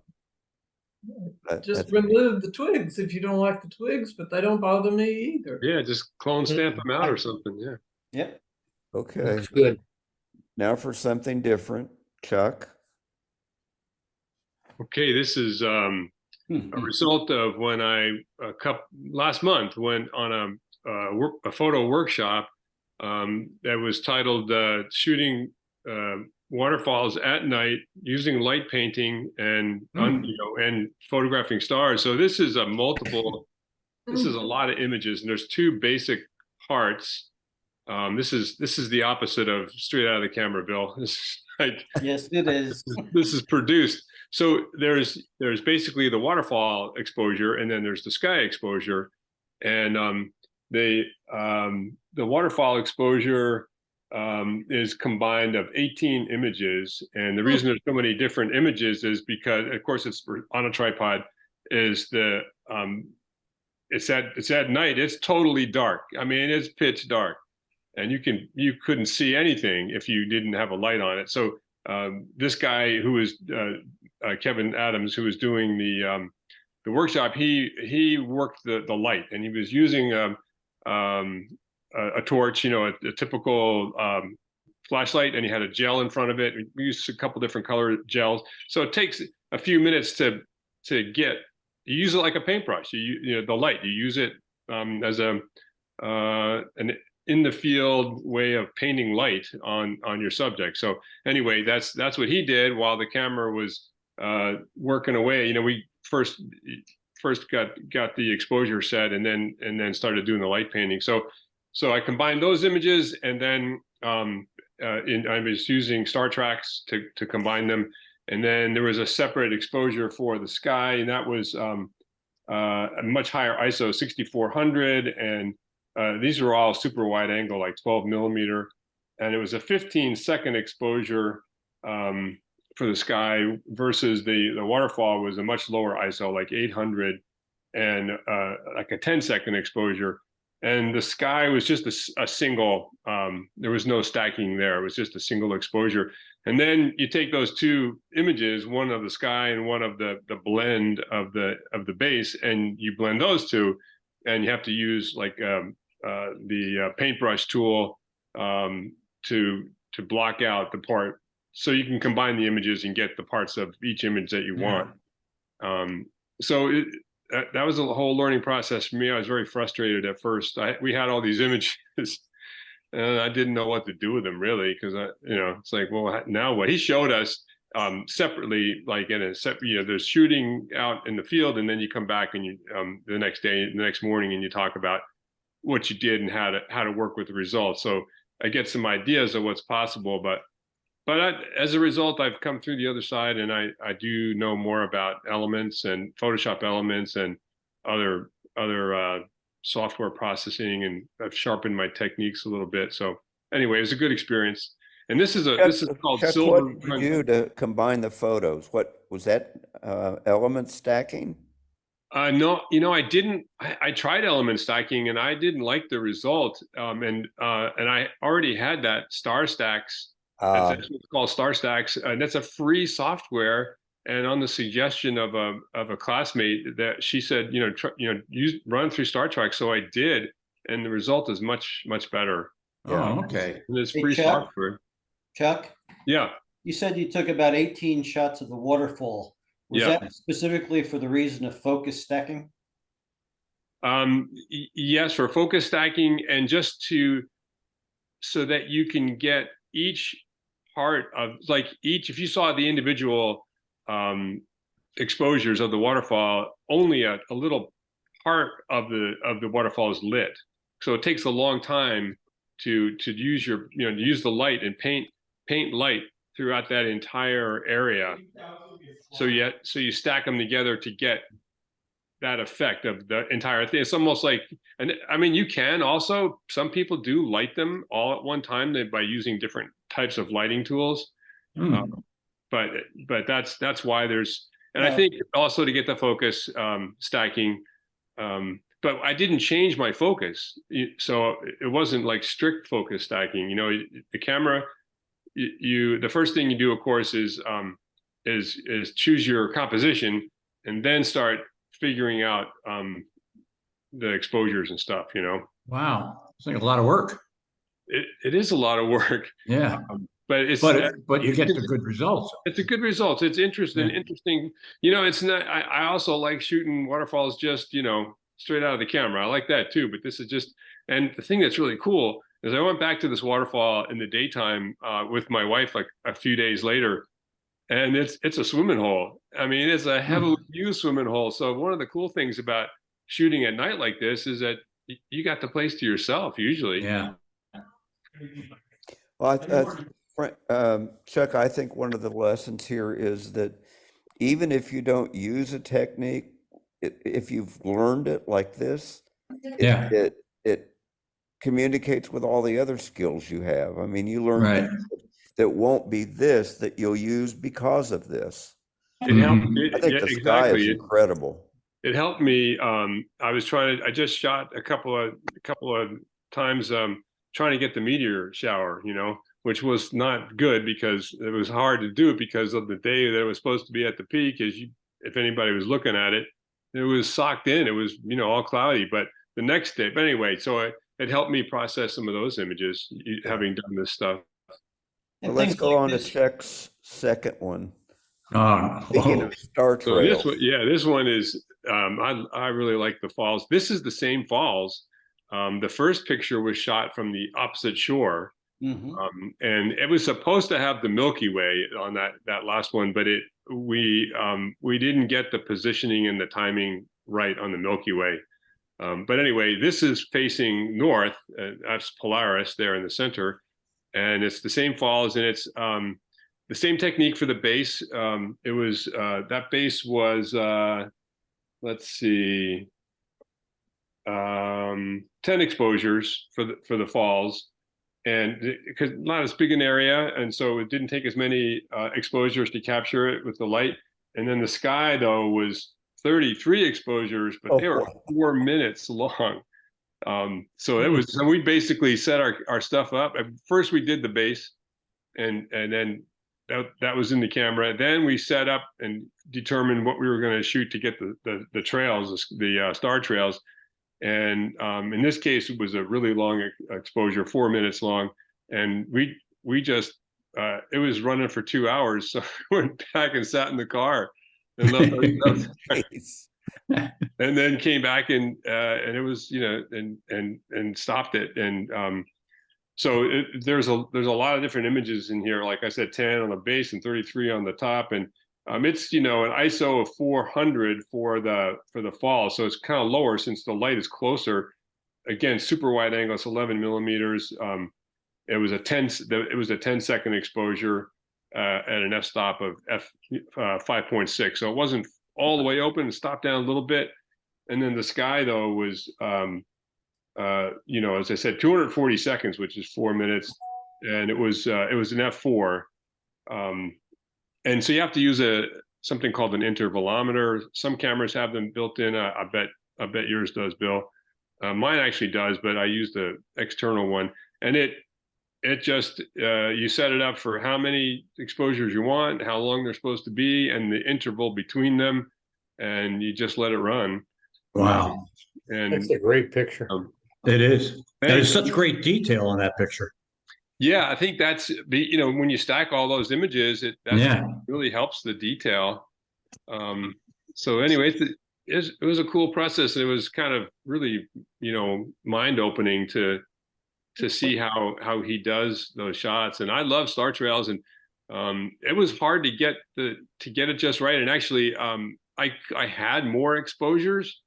Just remove the twigs if you don't like the twigs, but they don't bother me either. yeah, just clone stamp them out or something. Yeah. Yep. Okay, Looks good. now for something different, Chuck. Okay, this is a result of when last month went on a photo workshop that was titled "Shooting Waterfalls at Night Using Light Painting and and Photographing Stars." So this is a multiple. This is a lot of images, and there's 2 basic parts. This is the opposite of straight out of the camera, Bill. This is like Yes, it is. this is produced. So there's basically the waterfall exposure, and then there's the sky exposure, and the waterfall exposure is combined of 18 images. And the reason there's so many different images is because, of course, it's on a tripod. Is the it's at night. It's totally dark. I mean, it's pitch dark, and you couldn't see anything if you didn't have a light on it. So this guy who was Kevin Adams, who was doing the workshop, he worked the light, and he was using a torch, you know, a typical flashlight, and he had a gel in front of it. We used a couple different color gels, so it takes a few minutes to get. You use it like a paintbrush. You know the light. You use it as an in the field way of painting light on your subject. So anyway, that's what he did while the camera was working away. You know, we first got the exposure set, and then started doing the light painting. So I combined those images, and then I was using star tracks to combine them. And then there was a separate exposure for the sky, and that was a much higher ISO, 6400. And these were all super wide angle, like 12 millimeter. And it was a 15-second exposure for the sky versus the waterfall was a much lower ISO, like 800, and like a 10-second exposure. And the sky was just a single, there was no stacking there. It was just a single exposure. And then you take those two images, one of the sky and one of the blend of the base, and you blend those two, and you have to use like the paintbrush tool to block out the part, so you can combine the images and get the parts of each image that you want. So that was a whole learning process for me. I was very frustrated at first. We had all these images, and I didn't know what to do with them really, because it's like, well, now what? He showed us separately, like in a there's shooting out in the field, and then you come back and you the next morning, and you talk about what you did and how to work with the results. So I get some ideas of what's possible, but as a result, I've come through the other side, and I do know more about elements and Photoshop elements and other software processing, and I've sharpened my techniques a little bit. So anyway, it was a good experience. And this is called Chuck, silver. what did you do to combine the photos? What was that? Element stacking? No, I didn't. I tried element stacking, and I didn't like the result. And I already had that Star Stacks. That's what's called Star Stacks, and that's a free software. And on the suggestion of a classmate, that she said, run through Star Trek. So I did, and the result is much better. Oh, okay. And it's Hey, free software. Chuck, Yeah. you said you took about 18 shots of the waterfall. Was that specifically for the reason of focus stacking? Yes, for focus stacking, and just so that you can get each part of, like, if you saw the individual exposures of the waterfall, only a little part of the waterfall is lit. So it takes a long time to use use the light and paint light throughout that entire area. So you stack them together to get that effect of the entire thing. It's almost like, and I mean, you can also, some people do light them all at one time by using different types of lighting tools. But that's why there's, and I think also to get the focus stacking, but I didn't change my focus. So it wasn't like strict focus stacking. The camera, the first thing you do, of course, is choose your composition, and then start figuring out the exposures and stuff. Wow, it's like a lot of work. It is a lot of work. Yeah. But you get the good results. It's a good result. It's interesting. Yeah. Interesting. It's not. I also like shooting waterfalls just straight out of the camera. I like that too. But this is just. And the thing that's really cool is I went back to this waterfall in the daytime with my wife like a few days later, and it's a swimming hole. I mean, it's a heavily used swimming hole. So one of the cool things about shooting at night like this is that you got the place to yourself usually. Yeah. Well, Chuck, I think one of the lessons here is that even if you don't use a technique, if you've learned it like this, it communicates with all the other skills you have. I mean, you learn things that won't be this that you'll use because of this. I think the sky is incredible. it helped me. I just shot a couple of times trying to get the meteor shower, which was not good because it was hard to do it because of the day that it was supposed to be at the peak. If anybody was looking at it, it was socked in. It was, all cloudy. But the next day, but anyway, so it helped me process some of those images, having done this stuff. Well, let's go on to Chuck's second one. Speaking of star So trails. this one is, I really like the falls. This is the same falls. The first picture was shot from the opposite shore. And it was supposed to have the Milky Way on that last one, but we didn't get the positioning and the timing right on the Milky Way. But anyway, this is facing north. That's Polaris there in the center, and it's the same falls, and it's the same technique for the base. It was that base was let's see, 10 exposures for the falls. And because not as big an area, and so it didn't take as many exposures to capture it with the light. And then the sky, though, was 33 exposures, but they were 4 minutes long. So it was. So we basically set our stuff up. First, we did the base, and then that was in the camera. Then we set up and determined what we were going to shoot to get the trails, the star trails. And in this case, it was a really long exposure, 4 minutes long. And we just, it was running for 2 hours. So we went back and sat in the car and left our stuff. And then came back and it was, and stopped it. And so there's a lot of different images in here. Like I said, 10 on the base and 33 on the top. And it's an ISO of 400 for the fall, so it's kind of lower since the light is closer. Again, super wide angle, it's 11 millimeters. It was a 10-second exposure at an f-stop of 5.6, so it wasn't all the way open. It stopped down a little bit, and then the sky though was as I said, 240 seconds, which is 4 minutes, and it was an f4. And so you have to use something called an intervalometer. Some cameras have them built in. I bet yours does, Bill. Mine actually does, but I used the external one. And it just you set it up for how many exposures you want, how long they're supposed to be, and the interval between them, and you just let it run. Wow, and That's a great picture. It is. There's such great detail on that picture. Yeah, I think that's when you stack all those images, really helps the detail. So anyway, it was a cool process. It was kind of really, mind opening to see how he does those shots. And I love star trails, and it was hard to get it just right. And actually, I had more exposures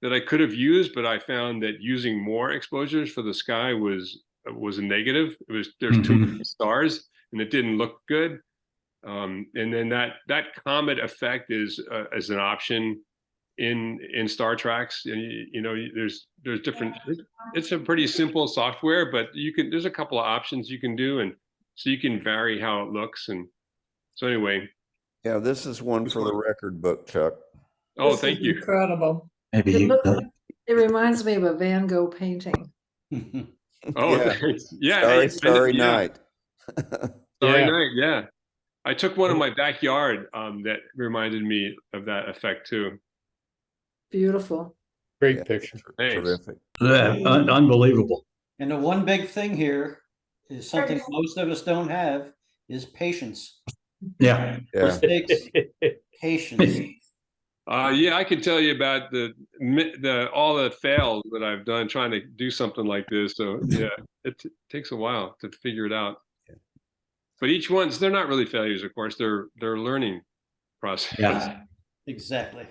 that I could have used, but I found that using more exposures for the sky was a negative. There's too many stars, and it didn't look good. And then that comet effect is an option in star tracks. And there's different. It's a pretty simple software, but there's a couple of options you can do, and so you can vary how it looks. And so anyway. Yeah, this is one for the record book, Chuck. Oh, thank you. Incredible. It reminds me of a Van Gogh painting. Oh, yeah. Starry Night. Starry Night, yeah. I took one in my backyard that reminded me of that effect too. Beautiful. Great picture. Terrific. Unbelievable. And the one big thing here is something most of us don't have is patience. Yeah. It takes patience. I can tell you about all the fails that I've done trying to do something like this. So yeah, it takes a while to figure it out. But each they're not really failures, of course. They're learning process. Yeah, exactly.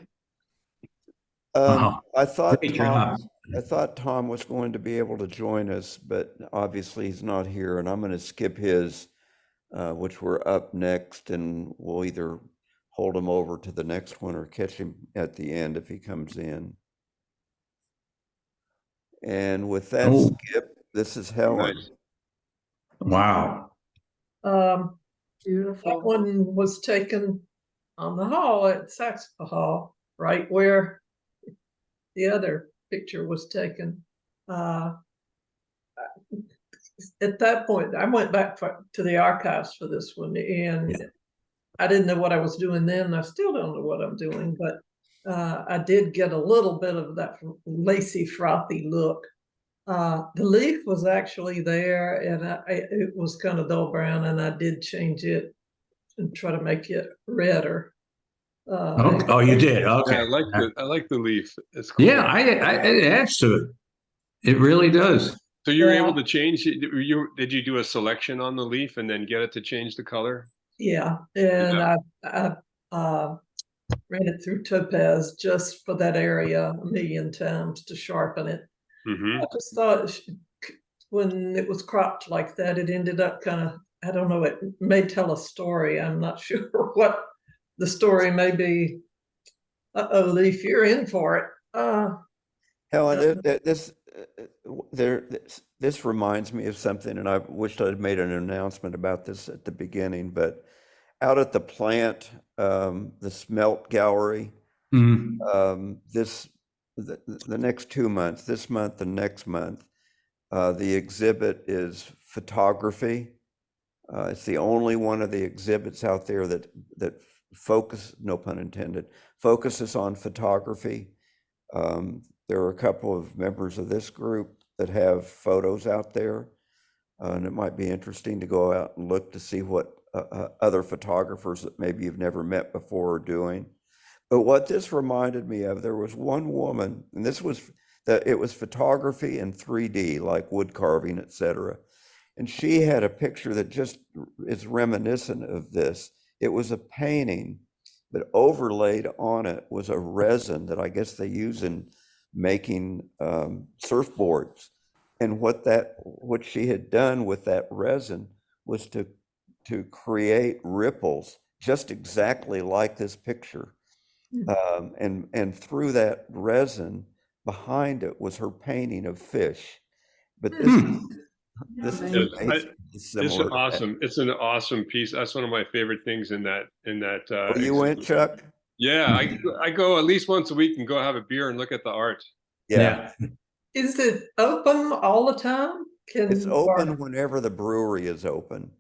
I thought Tom was going to be able to join us, but obviously he's not here, and I'm going to skip his, which we're up next, and we'll either hold him over to the next one or catch him at the end if he comes in. And with that skip, this is Helen. Nice. Wow. Beautiful. That one was taken on the hall at Saxby Hall, right where the other picture was taken. At that point, I went back to the archives for this one, and I didn't know what I was doing then. And I still don't know what I'm doing, but I did get a little bit of that lacy, frothy look. The leaf was actually there, and it was kind of dull brown, and I did change it and try to make it redder. Oh, you did? Okay. Yeah, I like the leaf. It's cool. Yeah, it adds to it. It really does. So you were Yeah. able to change it. Did you do a selection on the leaf and then get it to change the color? Yeah, and Yeah. I ran it through Topaz just for that area a million times to sharpen it. Mm-hmm. I just thought when it was cropped like that, it ended up kind of, I don't know, it may tell a story. I'm not sure what the story may be. Uh-oh, Leaf, you're in for it. Helen, this reminds me of something, and I wished I'd made an announcement about this at the beginning, but out at the plant, the smelt gallery, Mhm. the next 2 months, this month and next month, the exhibit is photography. It's the only one of the exhibits out there that focus, no pun intended, focuses on photography. There are a couple of members of this group that have photos out there, and it might be interesting to go out and look to see what other photographers that maybe you've never met before are doing. But what this reminded me of, there was one woman, and it was photography in 3D, like wood carving, etc. And she had a picture that just is reminiscent of this. It was a painting, but overlaid on it was a resin that I guess they use in making surfboards. And what she had done with that resin was to create ripples just exactly like this picture. And through that resin, behind it was her painting of fish. But this is amazing. It's awesome. It's an awesome piece. That's one of my favorite things in that. Oh, you went, Chuck? Yeah, I go at least once a week and go have a beer and look at the art. Yeah. Is it open all the time? It's open whenever the brewery is open.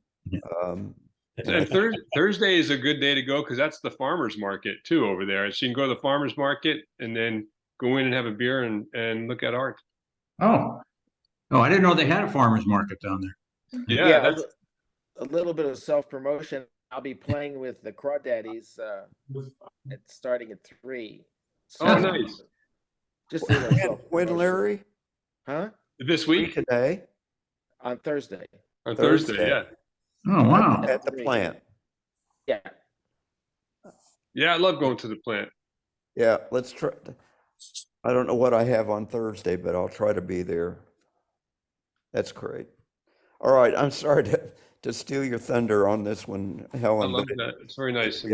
And Thursday is a good day to go because that's the farmer's market too over there. So you can go to the farmer's market and then go in and have a beer and look at art. Oh, I didn't know they had a farmer's market down there. Yeah, that's a little bit of self-promotion. I'll be playing with the Crawdaddies starting at 3. So, oh, nice. Just a little when, Larry? Huh? This week? Today? On Thursday. On Thursday, yeah. Oh, wow. At the plant. Yeah. Yeah, I love going to the plant. Yeah, let's try. I don't know what I have on Thursday, but I'll try to be there. That's great. All right, I'm sorry to steal your thunder on this one, Helen. I love that. It's very nice.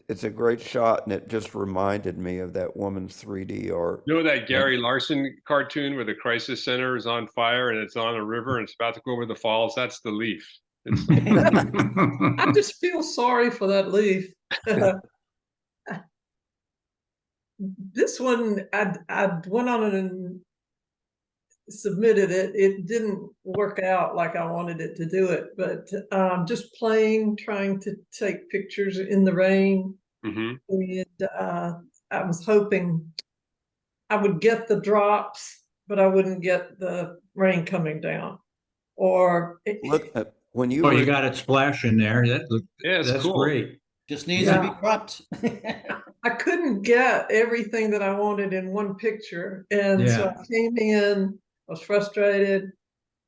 It's a great shot, and it just reminded me of that woman's 3D art. You know that Gary Larson cartoon where the crisis center is on fire and it's on a river and it's about to go over the falls? That's the leaf. I just feel sorry for that leaf. This one, I went on and submitted it. It didn't work out like I wanted it to do it, but just trying to take pictures in the rain. And I was hoping I would get the drops, but I wouldn't get the rain coming down. Or look when you you got it splashing there. That's cool. Great. Just needs to be cropped. I couldn't get everything that I wanted in one picture, and so I came in. I was frustrated.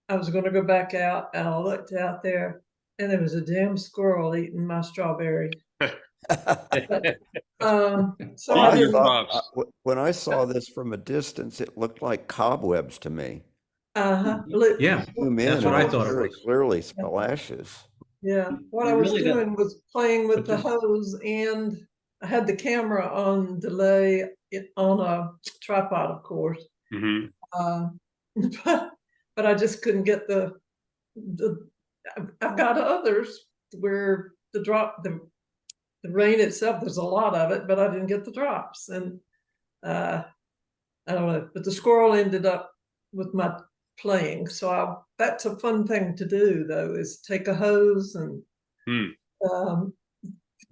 I was going to go back out, and I looked out there, and there was a damn squirrel eating my strawberry. When I saw this from a distance, it looked like cobwebs to me. Yeah, that's what I thought it very was. clearly splashes. Yeah, what I was doing was playing with the hose, and I had the camera on delay on a tripod, of course. But I just couldn't get the. I've got others where the rain itself, there's a lot of it, but I didn't get the drops, and I don't know, but the squirrel ended up with my playing. So that's a fun thing to do, though, is take a hose and um,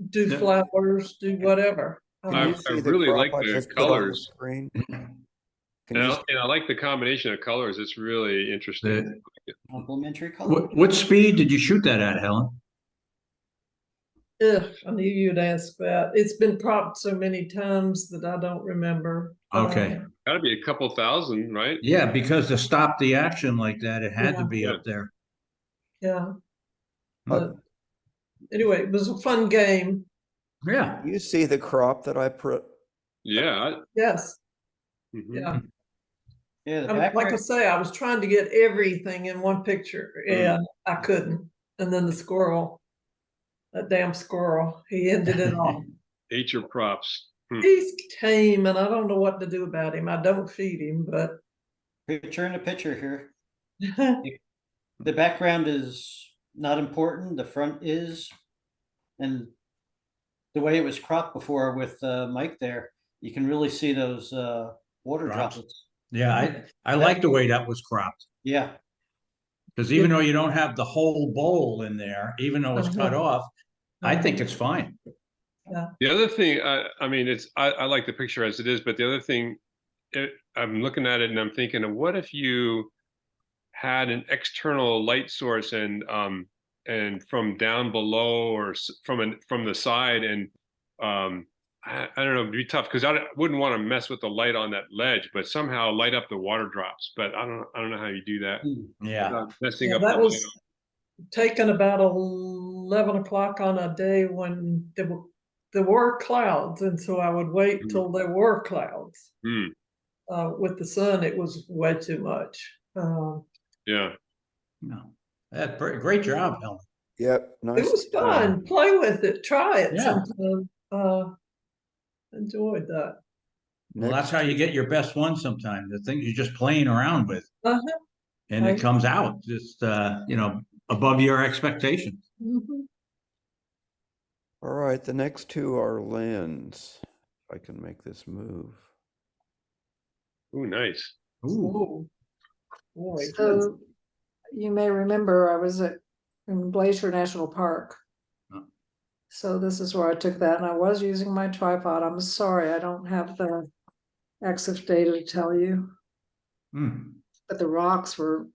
do Yeah. flowers, do whatever. Can I you see the really crop like I the just put on the colors. screen? Can And you I, and I like the combination of colors. It's really interesting. Complementary color. What speed did you shoot that at, Helen? Yeah, I knew you'd ask that. It's been propped so many times that I don't remember. Okay. Gotta be a couple thousand, right? Yeah, because to stop the action like that, it had to Yeah. be Yeah. up there. Yeah. But anyway, it was a fun game. Yeah. you see the crop that I put? Yeah. Yes. Mhm. Yeah. Yeah, the Like I background. say, I was trying to get everything in one picture and I couldn't. And then the squirrel, that damn squirrel, he ended it all. Ate your props. He's tame and I don't know what to do about him. I don't feed him, but Picture in a picture here. The background is not important. The front is, and the way it was cropped before with Mike there, you can really see those water Drops. droplets. Yeah, I like the way that was cropped. Yeah, Because even though you don't have the whole bowl in there, even though it's cut off, I think it's fine. The other thing, I mean, I like the picture as it is, but the other thing, I'm looking at it and I'm thinking of what if you had an external light source and from down below or from the side and I don't know, it'd be tough because I wouldn't want to mess with the light on that ledge, but somehow light up the water drops. But I don't know how you do that. Yeah. Messing yeah, up that the was light. taken about 11 o'clock on a day when there were clouds. And so I would wait till there were clouds. With the sun, it was way too much. Yeah. No. That's great job, Helen. Yep, It nice. was fun. Play with it. Try it Yeah. sometime. Enjoyed that. Well, that's how you get your best one sometimes. The things you're just playing around with. Uh-huh. And it comes out just, above your expectations. Mhm. All right, the next two are lens. If I can make this move. Ooh, nice. Ooh. Boy, So you may remember I was in Glacier National Park. Oh. So this is where I took that, and I was using my tripod. I'm sorry, I don't have the EXIF data to tell you, but the rocks were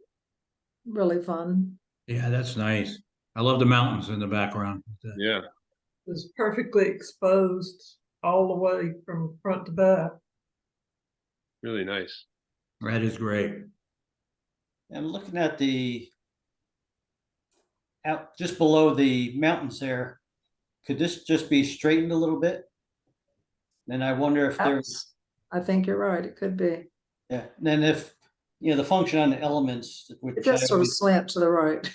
really fun. Yeah, that's nice. I love the mountains in the background. Yeah. it was perfectly exposed all the way from front to back. Really nice. That is great. I'm looking at the out just below the mountains there. Could this just be straightened a little bit? Then I wonder if there's, I think you're right, it could be. yeah. Then if the function on the elements, which It just sort of slant to the right.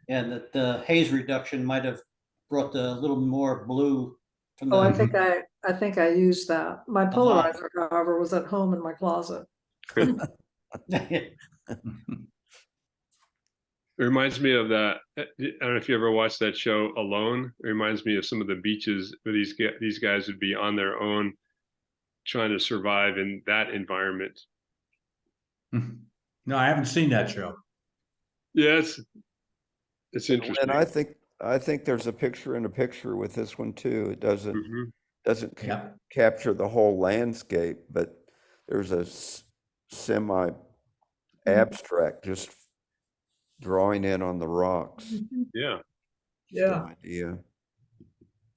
and that the haze reduction might have brought the little more blue from the. Oh, I think I used that. My polarizer, however, was at home in my closet. It reminds me of that. I don't know if you ever watched that show Alone. It reminds me of some of the beaches where these guys would be on their own, trying to survive in that environment. No, I haven't seen that show. Yeah, it's interesting. And I think there's a picture in a picture with this one too. It doesn't capture the whole landscape, but there's a semi abstract just drawing in on the rocks. Yeah. Yeah. Idea.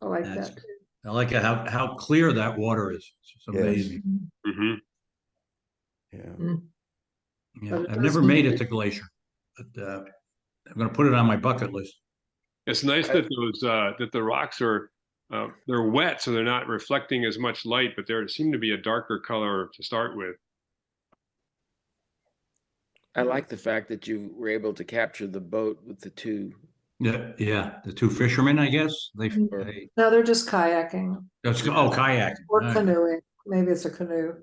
I like that. I like how clear that water is. It's amazing. Yeah. Yeah, I've never made it to Glacier, but I'm going to put it on my bucket list. It's nice that those that the rocks are they're wet, so they're not reflecting as much light, but there seem to be a darker color to start with. I like the fact that you were able to capture the boat with the two. Yeah, the two fishermen, I guess. They No, they're just kayaking. kayaking Or canoeing. Maybe it's a canoe.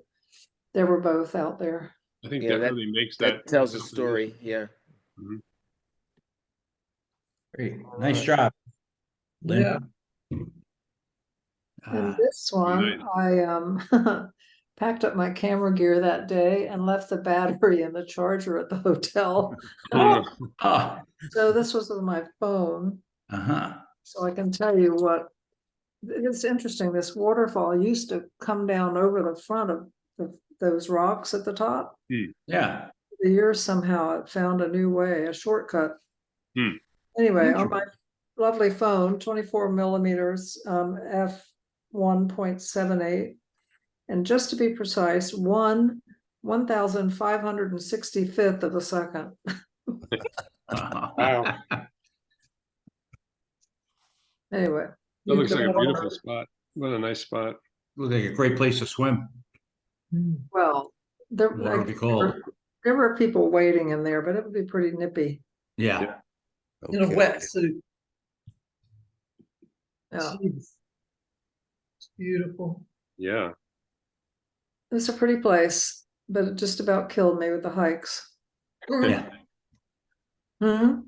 They were both out there. I think that really makes that tells a story. Yeah. Great, nice job, Lynn. Yeah. And this one, nice. I packed up my camera gear that day and left the battery and the charger at the hotel. Ah, So this was with my phone. uh-huh. So I can tell you what, it's interesting, this waterfall used to come down over the front of those rocks at the top. Yeah. The years somehow it found a new way, a shortcut. Hmm. Anyway, on my lovely phone, 24 millimeters, f1.78. And just to be precise, 1,565th of a second. Wow. Anyway. That looks like a can- beautiful spot. What a nice spot. Looks like a great place to swim. Well, there, Water will be cold. there were people waiting in there, but it would be pretty nippy. Yeah. In a Okay. wetsuit. Yeah, Jeez. It's beautiful. Yeah. it's a pretty place, but it just about killed me with the hikes. Yeah. Hmm.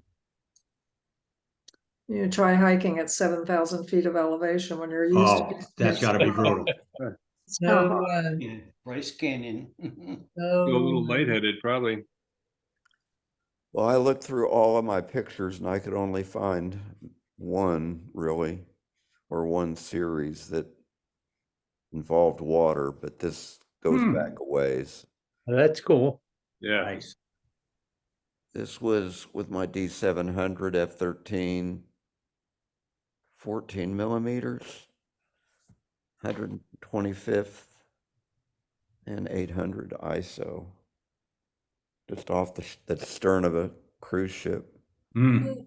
You try hiking at 7,000 feet of elevation when you're used Oh, to. that's gotta be brutal. It's No kinda hard. way. Yeah, Bryce Canyon. No Feel a little way. lightheaded, probably. Well, I looked through all of my pictures and I could only find one really, or one series that involved water, but this goes back a ways. That's cool. Yeah. Nice. This was with my D700 F13, 14 millimeters, 125th and 800 ISO, just off the stern of a cruise ship. Mm.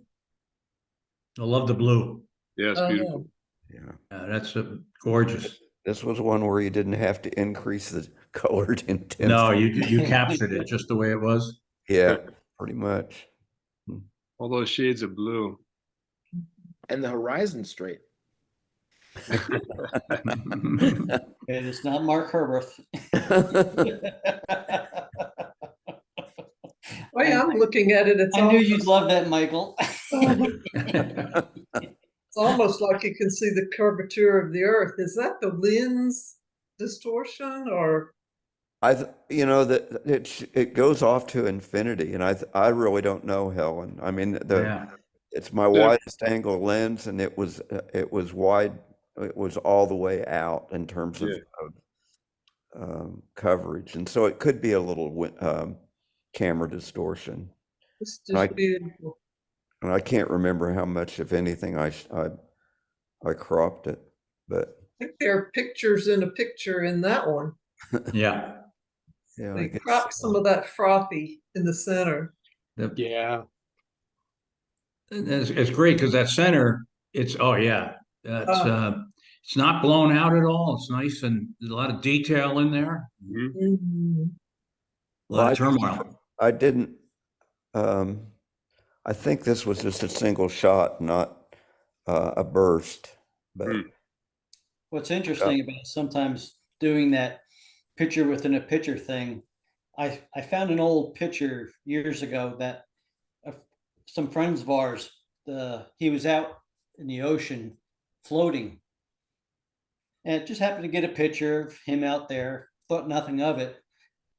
I love the blue. Yeah, it's beautiful. Yeah. That's gorgeous. This was one where you didn't have to increase the colored intensity. No, you captured it just the way it was. Yeah, pretty much. All those shades of blue. And the horizon straight. And it's not Mark Herberth. Oh, yeah, I'm looking at it. It's I knew almost, you'd love that, Michael. it's almost like you can see the curvature of the earth. Is that the lens distortion or? You know that it goes off to infinity, and I really don't know, Helen. I mean, Yeah. it's my widest angle lens, and it was wide. It was all the way out in terms of coverage, and so it could be a little camera distortion. It's And just beautiful. And I can't remember how much, if anything, I cropped it, but I think there are pictures in a picture in that one. Yeah. yeah, I They guess cropped some of that frothy in the center. Yeah. It's great because that center, it's it's not blown out at all. It's nice and there's a lot of detail in there. Mhm. Mhm. A lot of turmoil. I didn't. I think this was just a single shot, not a burst. But What's interesting about sometimes doing that picture within a picture thing, I found an old picture years ago that some friends of ours, he was out in the ocean floating, and just happened to get a picture of him out there. Thought nothing of it.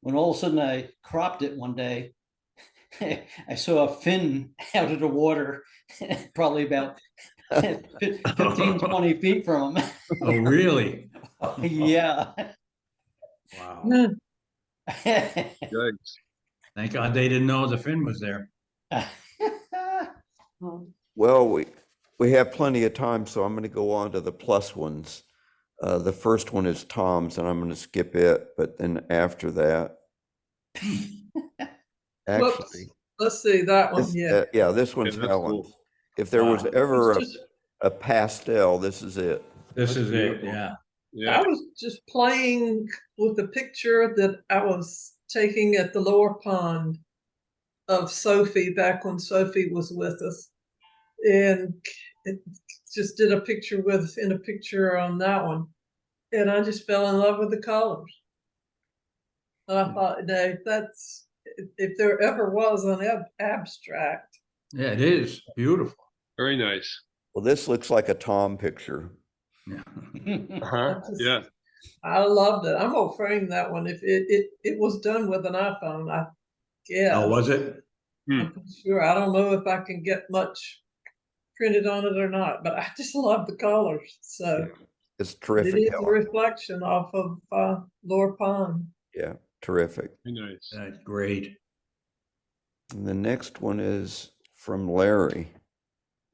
When all of a sudden I cropped it one day, I saw a fin out of the water, probably about 15, 20 feet from him. Oh, really? Yeah. Wow. Yikes. Thank God they didn't know the fin was there. well, we have plenty of time, so I'm going to go on to the plus ones. The first one is Tom's, and I'm going to skip it. But then after that, actually, Let's see that one. Yeah. this one's that's Helen's. cool. If there was Wow. ever It's just- a pastel, this is it. This That's is beautiful. it. Yeah. Yeah. I was just playing with the picture that I was taking at the lower pond of Sophie back when Sophie was with us. And it just did a picture in a picture on that one. And I just fell in love with the colors. And I thought, no, that's, if there ever was an abstract. Yeah, it is beautiful. Very nice. Well, this looks like a Tom picture. Yeah. Uh-huh. That's just- Yeah. I loved it. I'm gonna frame that one. If it was done with an iPhone, I guess. Oh, was it? I'm pretty sure. I don't know if I can get much printed on it or not, but I just love the colors. So It's it terrific, is a Helen. reflection off of Lower Pond. Yeah, terrific. Very nice. That's great. And the next one is from Larry.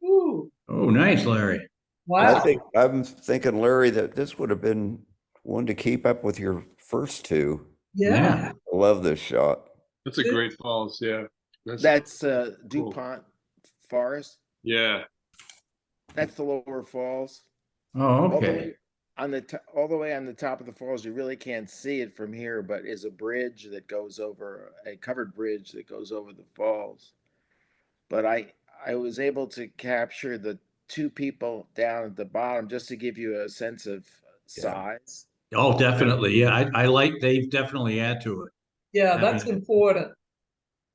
Ooh, Oh, nice, Larry. wow. I'm thinking, Larry, that this would have been one to keep up with your first two. Yeah. I love this shot. That's a great falls. Yeah. That's cool. DuPont Forest. Yeah. That's the lower falls. Oh, All the okay. way all the way on the top of the falls. You really can't see it from here, but is a bridge that goes over a covered bridge that goes over the falls. But I was able to capture the two people down at the bottom just to give you a sense of size. Oh, definitely. Yeah, I like, they definitely add to it. Yeah, I that's mean- important.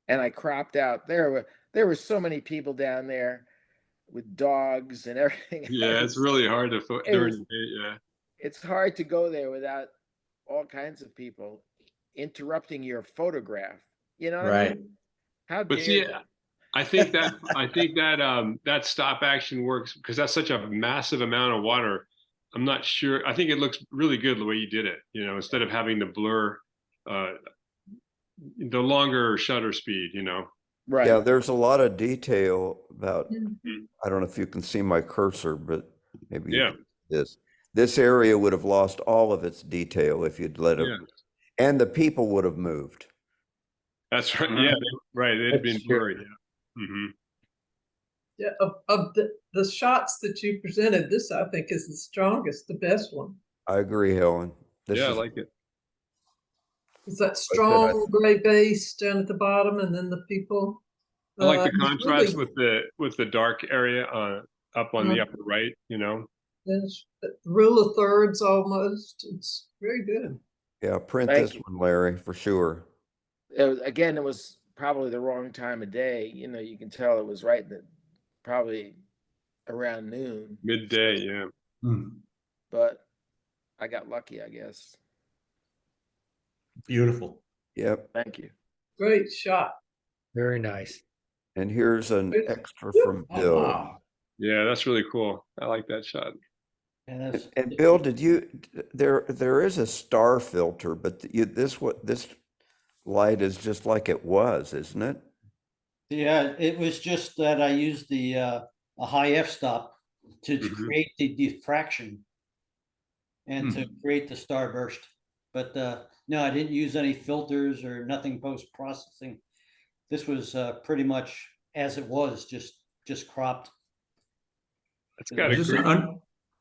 And I cropped out. There were so many people down there with dogs and everything. Yeah, it's really hard to during the day. Yeah. It's hard to go there without all kinds of people interrupting your photograph. You know what I mean? How But dare see, they? I think that that stop action works because that's such a massive amount of water. I'm not sure. I think it looks really good the way you did it. You know, instead of having to blur the longer shutter speed. You know. Right. Yeah, there's a lot of detail about, Mhm. I don't know if you can see my cursor, but maybe you Yeah. can see this area would have lost all of its detail if you'd let it, Yeah. and the people would have moved. That's right. Yeah. Right. It'd been That's true. blurry. Yeah. Yeah, of the shots that you presented, this I think is the strongest, the best one. I agree, Helen. This Yeah, I is like it. It's that strong gray base down at the bottom, and then the people. I like the it's contrast really- with the dark area up on the Uh-huh. upper right. You know. It's rule of thirds almost. It's very good. Yeah, print Thank this you. one, Larry, for sure. Again, it was probably the wrong time of day. You know, you can tell it was probably around noon. Midday. Yeah. But I got lucky, I guess. Beautiful. Yep. Thank you. Great shot. Very nice. And here's an extra from Oh, Bill. wow. Yeah, that's really cool. I like that shot. And And Bill, there is a star filter, but this light is just like it was, isn't it? yeah, it was just that I used a high f-stop to create the diffraction and to create the starburst. But no, I didn't use any filters or nothing post-processing. This was pretty much as it was, just cropped. It's got a Was this, great.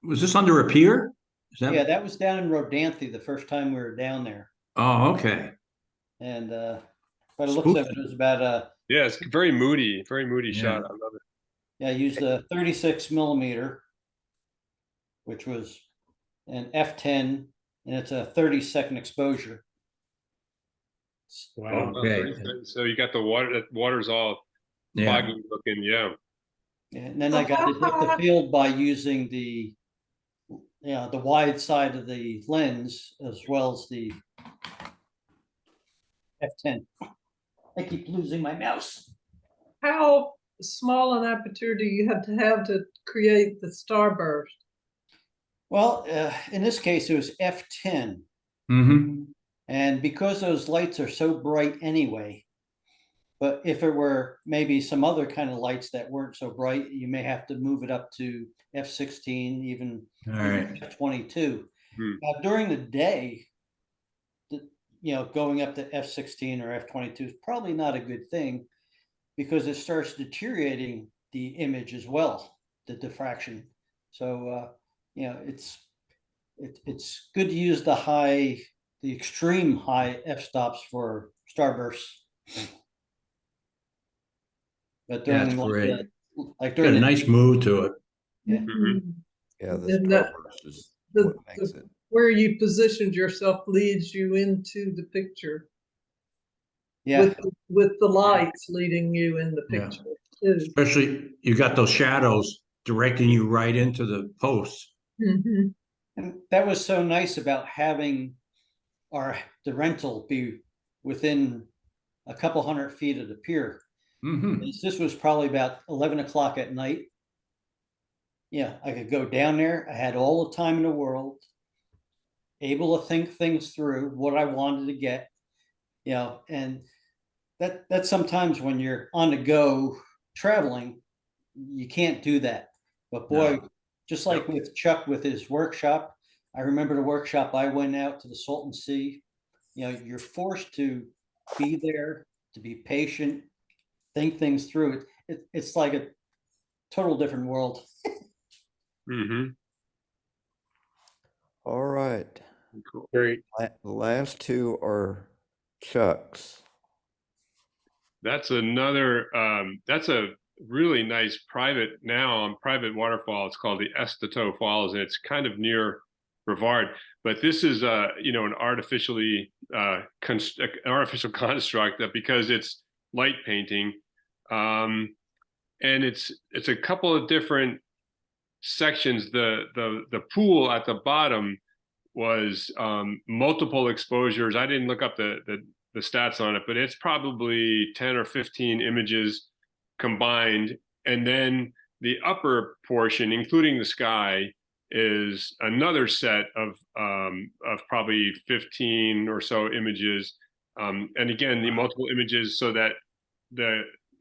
was this under a pier? Is that? Yeah, that was down in Rodanthe the first time we were down there. Oh, okay. And by the looks of it, it was about Yeah, it's very moody shot. I love it. yeah, I used a 36 millimeter, which was an f10, and it's a 30-second exposure. Wow. Okay. So you got the water. That water's all Yeah. foggy looking. Yeah. And then I got the depth of field by using the wide side of the lens as well as the f10. I keep losing my mouse. How small an aperture do you have to create the starburst? Well, in this case, it was f10. Mm-hmm. And because those lights are so bright anyway, but if it were maybe some other kind of lights that weren't so bright, you may have to move it up to f16, even All right. f22. Now, during the day, going up to f16 or f22 is probably not a good thing because it starts deteriorating the image as well, the diffraction. So, it's good to use the extreme high f-stops for starbursts. But during That's great. like Got during a the nice mood to it. Yeah. Yeah, the And that- starburst is the- what makes it. Where you positioned yourself leads you into the picture. yeah, With the lights leading you in the Yeah. picture too. Especially you got those shadows directing you right into the posts. Mhm. And that was so nice about having the rental be within a couple 100 feet of the pier. This was probably about 11 o'clock at night. Yeah, I could go down there. I had all the time in the world, able to think things through, what I wanted to get, and that's sometimes when you're on the go traveling, you can't do that. But boy, No. just like with Chuck with his workshop, I remember the workshop I went out to the Salton Sea. You're forced to be there, to be patient, think things through. It's like a total different world. All right. Cool. Great. The last two are Chuck's. That's another, that's a really nice private waterfall. It's called the Estato Falls, and it's kind of near Brevard. But this is, an artificial construct because it's light painting. And it's a couple of different sections. The pool at the bottom was multiple exposures. I didn't look up the stats on it, but it's probably 10 or 15 images combined. And then the upper portion, including the sky, is another set of probably 15 or so images. And again, the multiple images so that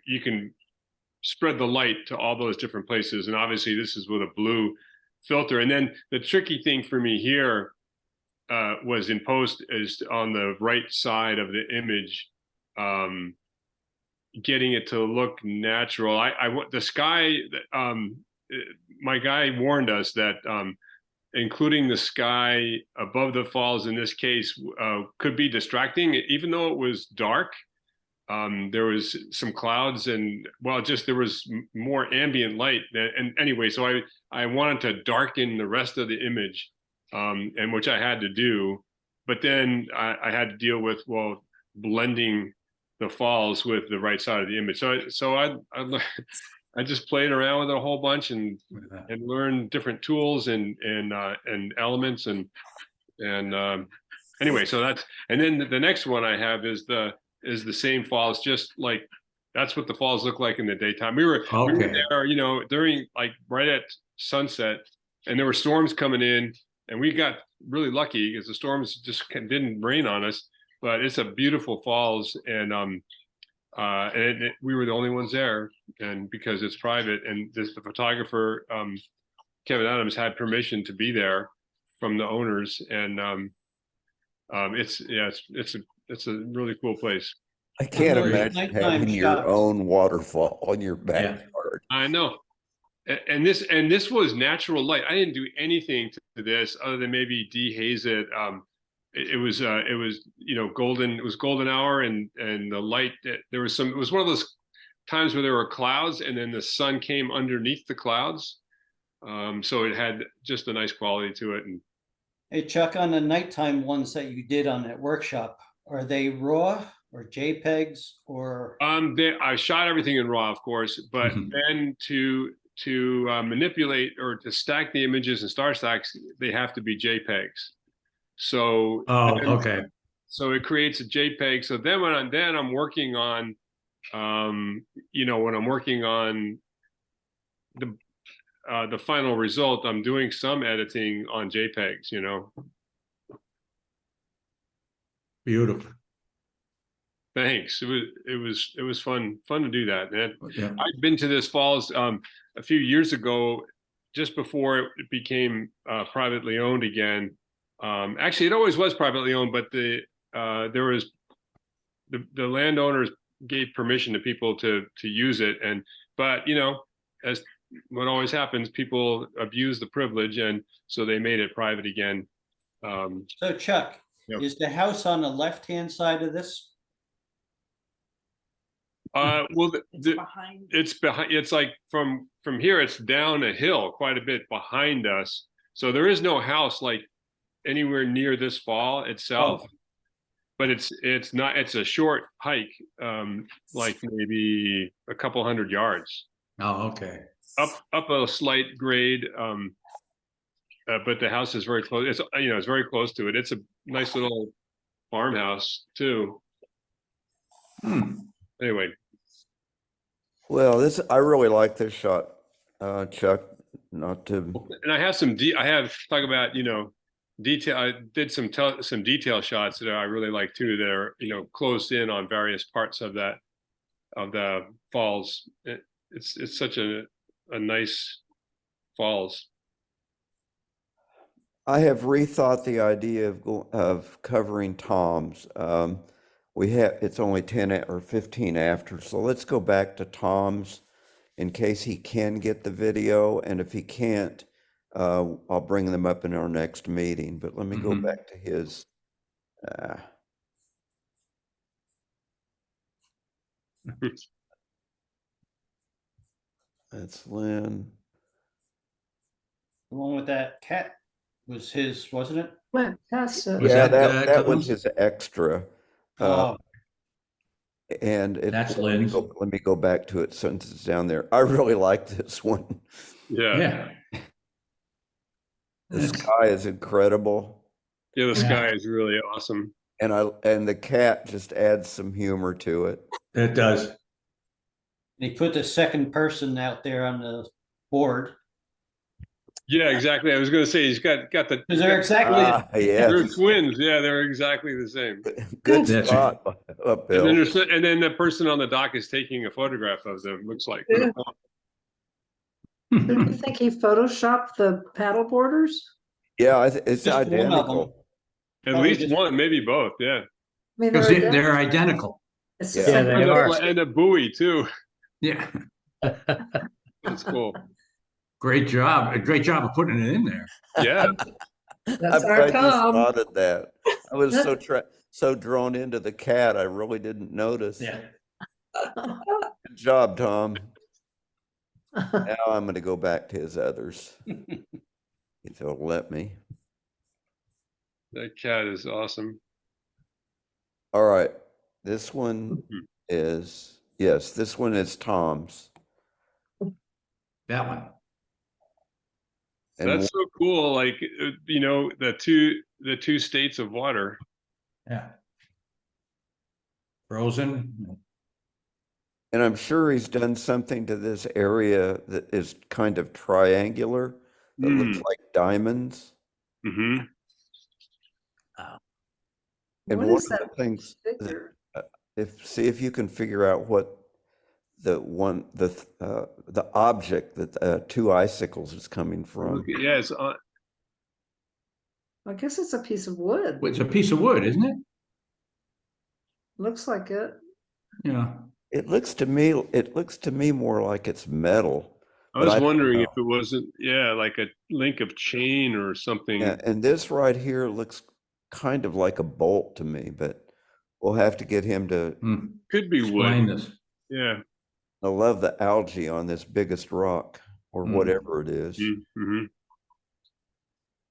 you can spread the light to all those different places. And obviously this is with a blue filter. And then the tricky thing for me here was in post is on the right side of the image, getting it to look natural. The sky, my guy warned us that including the sky above the falls in this case could be distracting, even though it was dark. There was some clouds and there was more ambient light. And anyway, so I wanted to darken the rest of the image. And which I had to do, but then I had to deal with blending the falls with the right side of the image. So I just played around with it a whole bunch and learned different tools and elements and anyway. So and then the next one I have is the same falls, just like that's what the falls look like in the daytime. We were there, during right at sunset, and there were storms coming in. And we got really lucky because the storms just didn't rain on us. But it's a beautiful falls, and we were the only ones there, and because it's private, and the photographer Kevin Adams had permission to be there from the owners, and it's a really cool place. I can't Really imagine nighttime having your shots. own waterfall in your backyard. I know. And this was natural light. I didn't do anything to this other than maybe dehaze it. It was golden. It was golden hour, and the light. There was it was one of those times where there were clouds, and then the sun came underneath the clouds. So it had just a nice quality to it. And hey, Chuck, on the nighttime ones that you did on that workshop, are they raw or JPEGs or? I shot everything in RAW, of course, but then to manipulate or to stack the images in star stacks, they have to be JPEGs. So okay. So it creates a JPEG. So then when I'm working on, when I'm working on the final result, I'm doing some editing on JPEGs. Beautiful. Thanks. It was fun to do that, man. Yeah. I've been to this falls a few years ago, just before it became privately owned again. Actually, it always was privately owned, but there was the landowners gave permission to people to use it, but as what always happens, people abuse the privilege, and so they made it private again. So Chuck, Yep. Is the house on the left-hand side of this? Well, behind. it's behind. It's like from here, it's down a hill quite a bit behind us. So there is no house like anywhere near this fall itself. Oh. But it's not. It's a short hike, like maybe a couple 100 yards. Oh, okay. Up a slight grade but the house is very close. It's it's very close to it. It's a nice little farmhouse too. Anyway, Well, I really like this shot, Chuck. Not to. and I have talk about detail. I did some detail shots that I really like too. That are closed in on various parts of the falls. It's such a nice falls. I have rethought the idea of covering Tom's. It's only 10 or 15 after, so let's go back to Tom's in case he can get the video, and if he can't, I'll bring them up in our next meeting. But let me go back to his. That's Lynn. The one with that cat was his, wasn't it? Went past it. Was Yeah, that, that was Tom's? his extra. Oh, And That's let me Lynn's. let me go back to it since it's down there. I really like this one. Yeah. Yeah. The sky is incredible, Yeah, the Yeah. sky is really awesome. and the cat just adds some humor to it. It does. he put the second person out there on the board. Yeah, exactly. I was going to say he's got the. Because they're exactly. They're Yes, twins. Yeah, they're exactly the same. good That's spot, And then Bill. and then the person on the dock is taking a photograph of them. Looks like. Yeah. Didn't you think he photoshopped the paddle boarders? Yeah, it's Just one of them. identical. At Probably least just- one, maybe both. Yeah. I mean, Because they're they're identical. It's the Yeah. same Yeah, they are. picture. And a buoy too. Yeah. That's cool. Great job. A great job of putting it in there. Yeah. That's I'm our glad you Tom. spotted that. I was so drawn into the cat, I really didn't notice. Yeah. Good job, Tom. Now I'm going to go back to his others, if he'll let me. That cat is awesome. All right, this one Mhm. is this one is Tom's. That one. And That's so cool. Like the two states of water. Yeah. Frozen. And I'm sure he's done something to this area that is kind of triangular, that looks like diamonds. Mm-hmm. And What one is of that the things, figure? see if you can figure out what the object that two icicles is coming from. Yeah, it's on. I guess it's a piece of wood. It's a piece of wood, isn't it? Looks like it. Yeah. It looks to me more like it's metal. I but was don't wondering know. if it wasn't, like a link of chain or something. Yeah, and this right here looks kind of like a bolt to me, but we'll have to get him to. Could be Explain wood. this. Yeah. I love the algae on this biggest rock or whatever it is. Mm-hmm.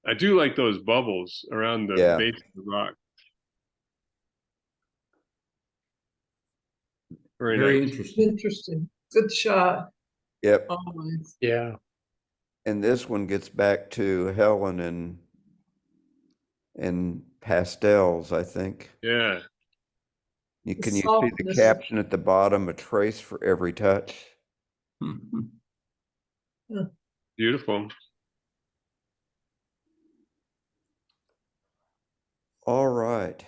I do like those bubbles around the Yeah. base of the rock. Very nice. Interesting. Interesting. Good shot. Yep. Always. Yeah. And this one gets back to Helen and pastels, I think. Yeah. Can you see the softness. caption at the bottom, a trace for every touch? Beautiful. All right.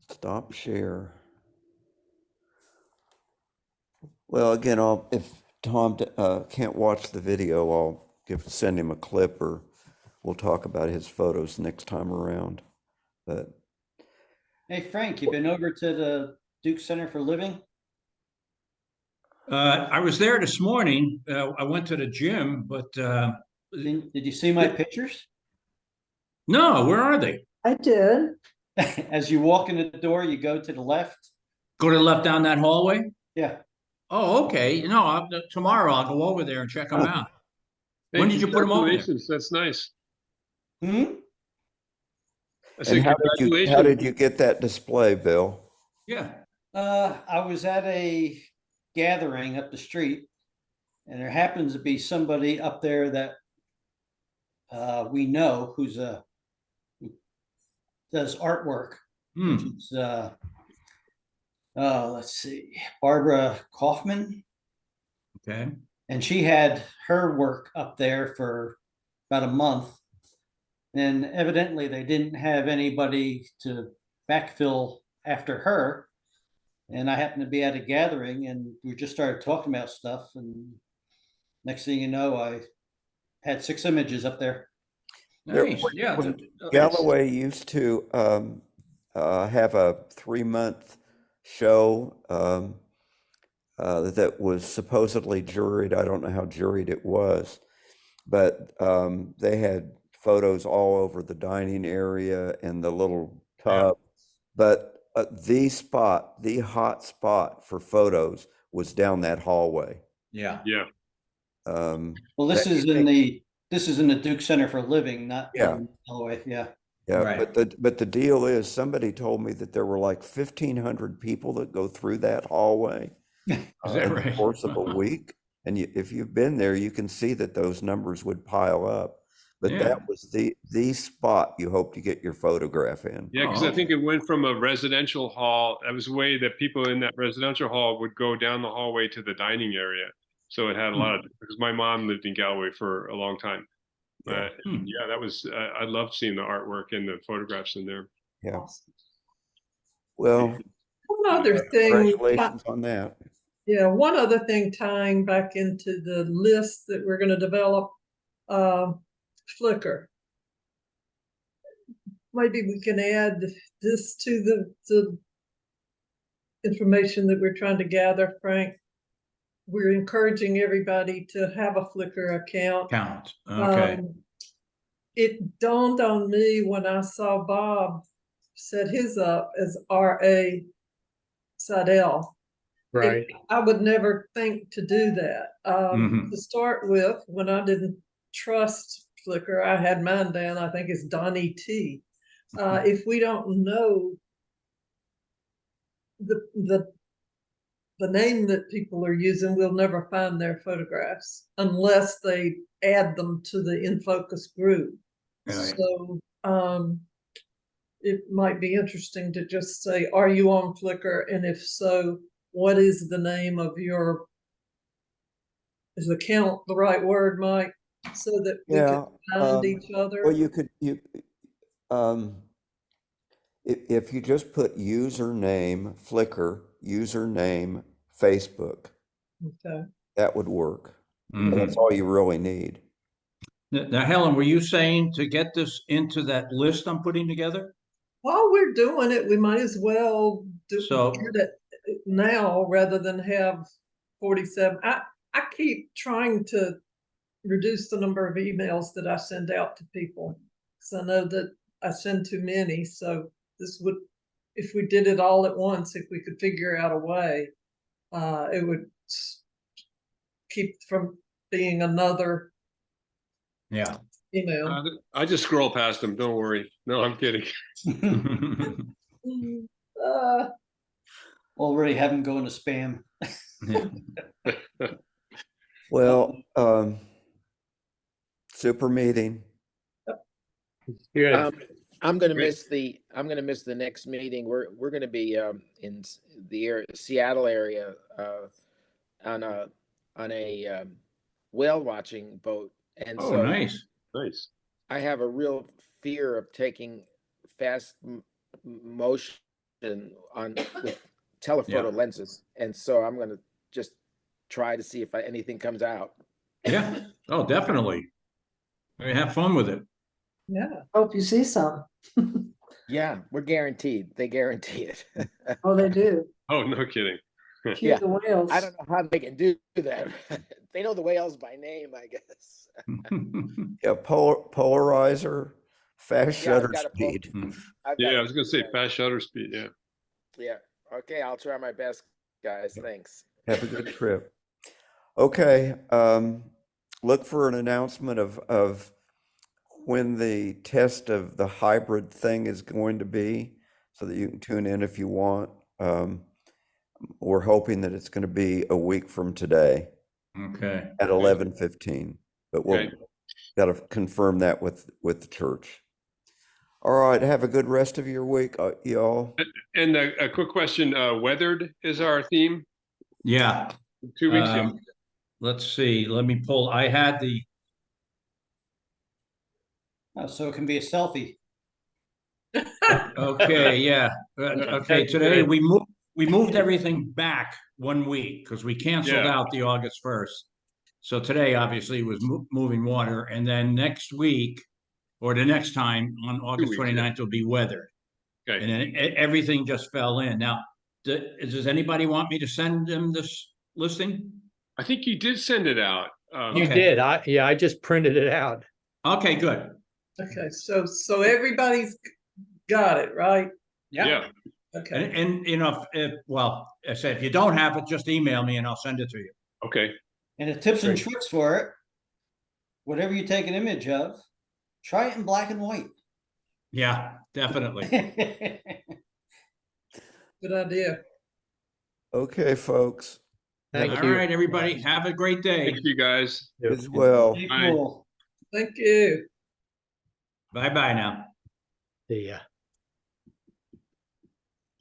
Stop share. Well, again, if Tom can't watch the video, I'll send him a clip, or we'll talk about his photos next time around. But Hey, Frank, you been over to the Duke Center for Living? I was there this morning. I went to the gym, but Did you see my pictures? no, where are they? I did. As you walk in the door, you go to the left. Go to the left down that hallway? Yeah. Oh, okay. No, tomorrow I'll go over there and check them out. Hey, When did you put 'em over there? congratulations. That's nice. Hmm? I said, and how congratulations. did you get that display, Bill? Yeah. I was at a gathering up the street, And there happens to be somebody up there that we know who does artwork, which is let's see, Barbara Kaufman. Okay. And she had her work up there for about a month. And evidently they didn't have anybody to backfill after her. And I happened to be at a gathering and we just started talking about stuff. And next thing you know, I had 6 images up there. Nice. Yeah. When Galloway used to have a 3-month show that was supposedly juried. I don't know how juried it was, but they had photos all over the dining area and the little tub. But the hot spot for photos was down that hallway. Yeah. Yeah. Well, this is in the Duke Center for Living, not Yeah. in Galloway. Yeah. Yeah, Right. but the deal is, somebody told me that there were like 1,500 people that go through that hallway Is that in the right? course of a week. And if you've been there, you can see that those numbers would pile up. But Yeah. that was the spot you hope to get your photograph in. Yeah, because I think it went from a residential hall. That was a way that people in that residential hall would go down the hallway to the dining area. So it had a lot of, because my mom lived in Galway for a long time. Yeah. Yeah, that was, I loved seeing the artwork and the photographs in there. Yeah. Well, One other thing, congratulations on that. yeah, one other thing tying back into the list that we're going to develop, Flickr. Maybe we can add this to the information that we're trying to gather, Frank. We're encouraging everybody to have a Flickr account. Okay. It dawned on me when I saw Bob set his up as R.A. Seidel. Right. I would never think to do that. To start with, when I didn't trust Flickr, I had mine down, I think it's Donnie T. If we don't know the name that people are using, we'll never find their photographs unless they add them to the InFocus group. Right. So it might be interesting to just say, are you on Flickr? And if so, what is the name of your, is account the right word, Mike? So that we can find each other. Well, if you just put username Flickr, username Facebook, Okay. that would work. That's all you really need. Now, Helen, were you saying to get this into that list I'm putting together? While we're doing it, we might as well get it now rather than have 47. I keep trying to reduce the number of emails that I send out to people, because I know that I send too many. So this would, if we did it all at once, if we could figure out a way, it would keep from being another email. I just scroll past them. Don't worry. No, I'm kidding. Already have them going to spam. Well, super meeting. Good. I'm gonna miss the next meeting. We're gonna be in the Seattle area on a whale watching boat, and so nice. I have a real fear of taking fast motion on with telephoto lenses, and so I'm gonna just try to see if anything comes out. Yeah. Oh, definitely. I mean, have fun with it. Yeah. Hope you see some. Yeah, we're guaranteed. They guarantee it. Oh, they do. Oh, no kidding. Cue the whales. I don't know how they can do that. They know the whales by name, I guess. Yeah, polarizer, fast shutter speed. Yeah, I was gonna say fast shutter speed. Yeah. Yeah. Okay, I'll try my best, guys. Thanks. Have a good trip. Okay, look for an announcement of when the test of the hybrid thing is going to be, so that you can tune in if you want. We're hoping that it's going to be a week from today. Okay. at 11:15. But we'll Okay. got to confirm that with the church. All right, have a good rest of your week, y'all. And a quick question, weathered is our theme, Yeah. 2 weeks ago. Let's see, let me pull, I had the, Oh, so it can be a selfie. okay, yeah. Okay, today we moved everything back 1 week because we canceled Yeah. out the August 1st. So today obviously was moving water, and then next week or the next time on August weeks, 29th will be weather. And Okay. then everything just fell in. Now, does anybody want me to send them this listing? I think you did send it out. You Okay. did. I just printed it out. Okay, good. Okay, so everybody's got it, right? Yeah. Okay, And you know, well, I said, if you don't have it, just email me and I'll send it to you. Okay. And the tips and Great. tricks for it, whatever you take an image of, try it in black and white. Yeah, definitely. good idea. Okay, folks. Thank All you. right, everybody, have a great day. Thank you guys. As well. Be Bye. cool. Thank you. Bye-bye now. See ya.